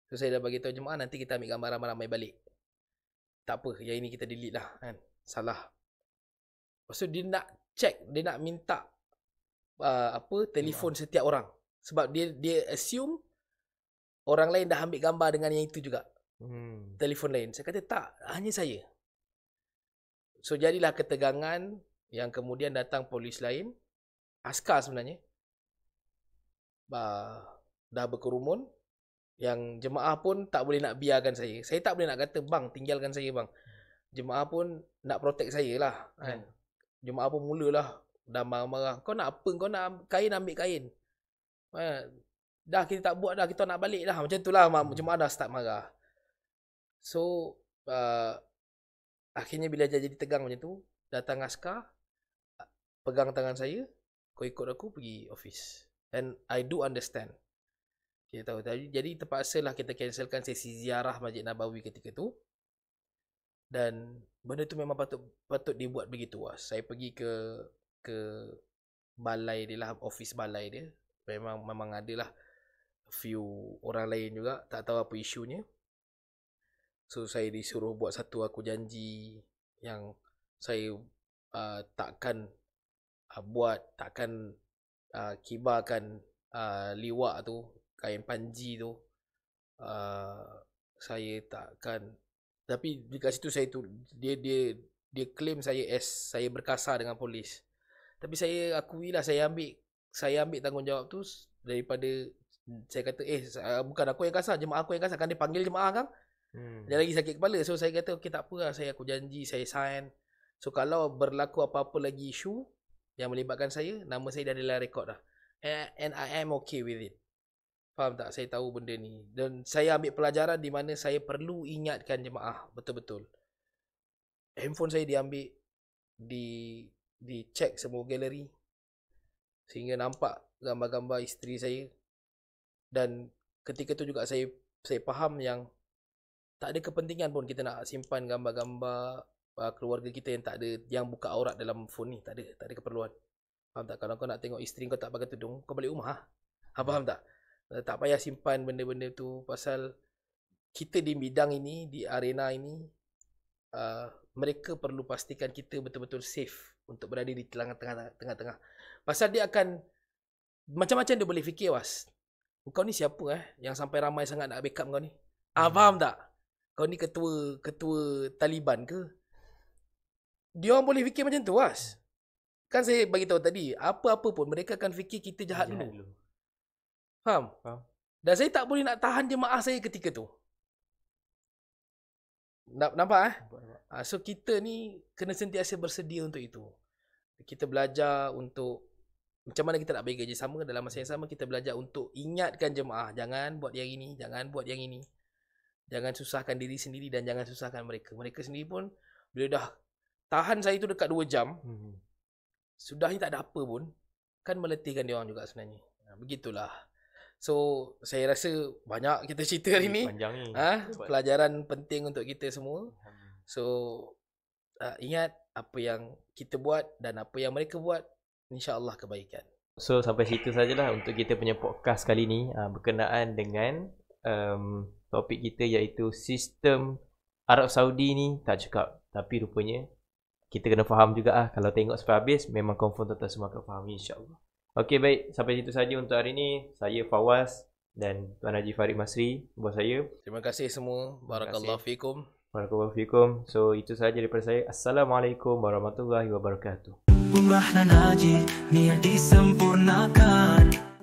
So saya dah bagi tahu jemaah nanti kita ambil gambar ramai-ramai balik. Tak apa, yang ini kita delete lah kan. Salah. Lepas tu dia nak check, dia nak minta telefon setiap orang. Sebab dia assume orang lain dah ambil gambar dengan yang itu juga. Telefon lain. Saya kata tak, hanya saya. So jadilah ketegangan yang kemudian datang polis lain, askar sebenarnya. Dah berkerumun. Yang jemaah pun tak boleh nak biarkan saya. Saya tak boleh nak kata, bang, tinggalkan saya bang. Jemaah pun nak protect saya lah. Kan? Jemaah pun mulalah dah marah-marah. Kau nak apa? Kau nak kain, ambil kain. Dah kita tak buat dah, kita nak balik dah. Macam tu lah, jemaah dah start marah. So, akhirnya bila jadi tegang macam tu, datang askar, pegang tangan saya, kau ikut aku pergi office. And I do understand. Kita tahu. Jadi terpaksalah kita cancelkan sesi ziarah Masjid Nabawi ketika tu. Dan benda tu memang patut dibuat begitu. Saya pergi ke balai dia lah, office balai dia. Memang adalah few orang lain juga, tak tahu apa isunya. So saya disuruh buat satu aku janji yang saya takkan kibarkan liwak tu, kain panji tu. Saya takkan, tapi dekat situ saya tu dia claim saya berkasar dengan polis. Tapi saya akuilah saya ambil tanggungjawab tu daripada saya kata bukan aku yang kasar, jemaah aku yang kasar, kan dia panggil jemaah kan. Dia lagi sakit kepala. So saya kata okay, tak apa lah, aku janji, saya sign. So kalau berlaku apa-apa lagi isu yang melibatkan saya, nama saya dah dalam rekod dah. And I am okay with it. Faham tak? Saya tahu benda ni. Dan saya ambil pelajaran di mana saya perlu ingatkan jemaah betul-betul. Handphone saya diambil, dicek semua galeri sehingga nampak gambar-gambar isteri saya. Dan ketika tu juga saya faham yang tak ada kepentingan pun kita nak simpan gambar-gambar keluarga kita yang buka aurat dalam phone ni. Tak ada keperluan. Faham tak? Kalau kau nak tengok isteri kau tak pakai tudung, kau balik rumah. Faham tak? Tak payah simpan benda-benda tu. Pasal kita di bidang ini, di arena ini, mereka perlu pastikan kita betul-betul safe untuk berada di tengah-tengah. Pasal dia akan macam-macam dia boleh fikir, was. Kau ni siapa yang sampai ramai sangat nak backup kau ni? Faham tak? Kau ni ketua Taliban ke? Dia orang boleh fikir macam tu, was. Kan saya bagi tahu tadi, apa-apa pun mereka akan fikir kita jahat dulu. Faham? Dan saya tak boleh nak tahan jemaah saya ketika tu. Nampak? So kita ni kena sentiasa bersedia untuk itu. Kita belajar untuk macam mana kita nak bagi kerjasama. Dalam masa yang sama kita belajar untuk ingatkan jemaah, jangan buat yang ini, jangan buat yang ini. Jangan susahkan diri sendiri dan jangan susahkan mereka. Mereka sendiri pun bila dah tahan saya tu dekat 2 jam, sudah ni tak ada apa pun, kan meletihkan dia orang juga sebenarnya. Begitulah. So saya rasa banyak kita cerita hari ni. Pelajaran penting untuk kita semua. So ingat apa yang kita buat dan apa yang mereka buat, insya-Allah kebaikan. So sampai situ sajalah untuk kita punya podcast kali ni, berkenaan dengan topik kita iaitu sistem Arab Saudi ni tak cakap, tapi rupanya kita kena faham juga kalau tengok sampai habis memang confirm tuan-tuan semua akan faham, insya-Allah. Okey, baik, sampai situ saja untuk hari ini. Saya Fawaz dan Tuan Haji Farid Masri, bos saya. Terima kasih semua. Barakallahu fikum. Barakallahu fikum. So itu saja daripada saya. Assalamualaikum warahmatullahi wabarakatuh. Umrah dan haji niat disempurnakan.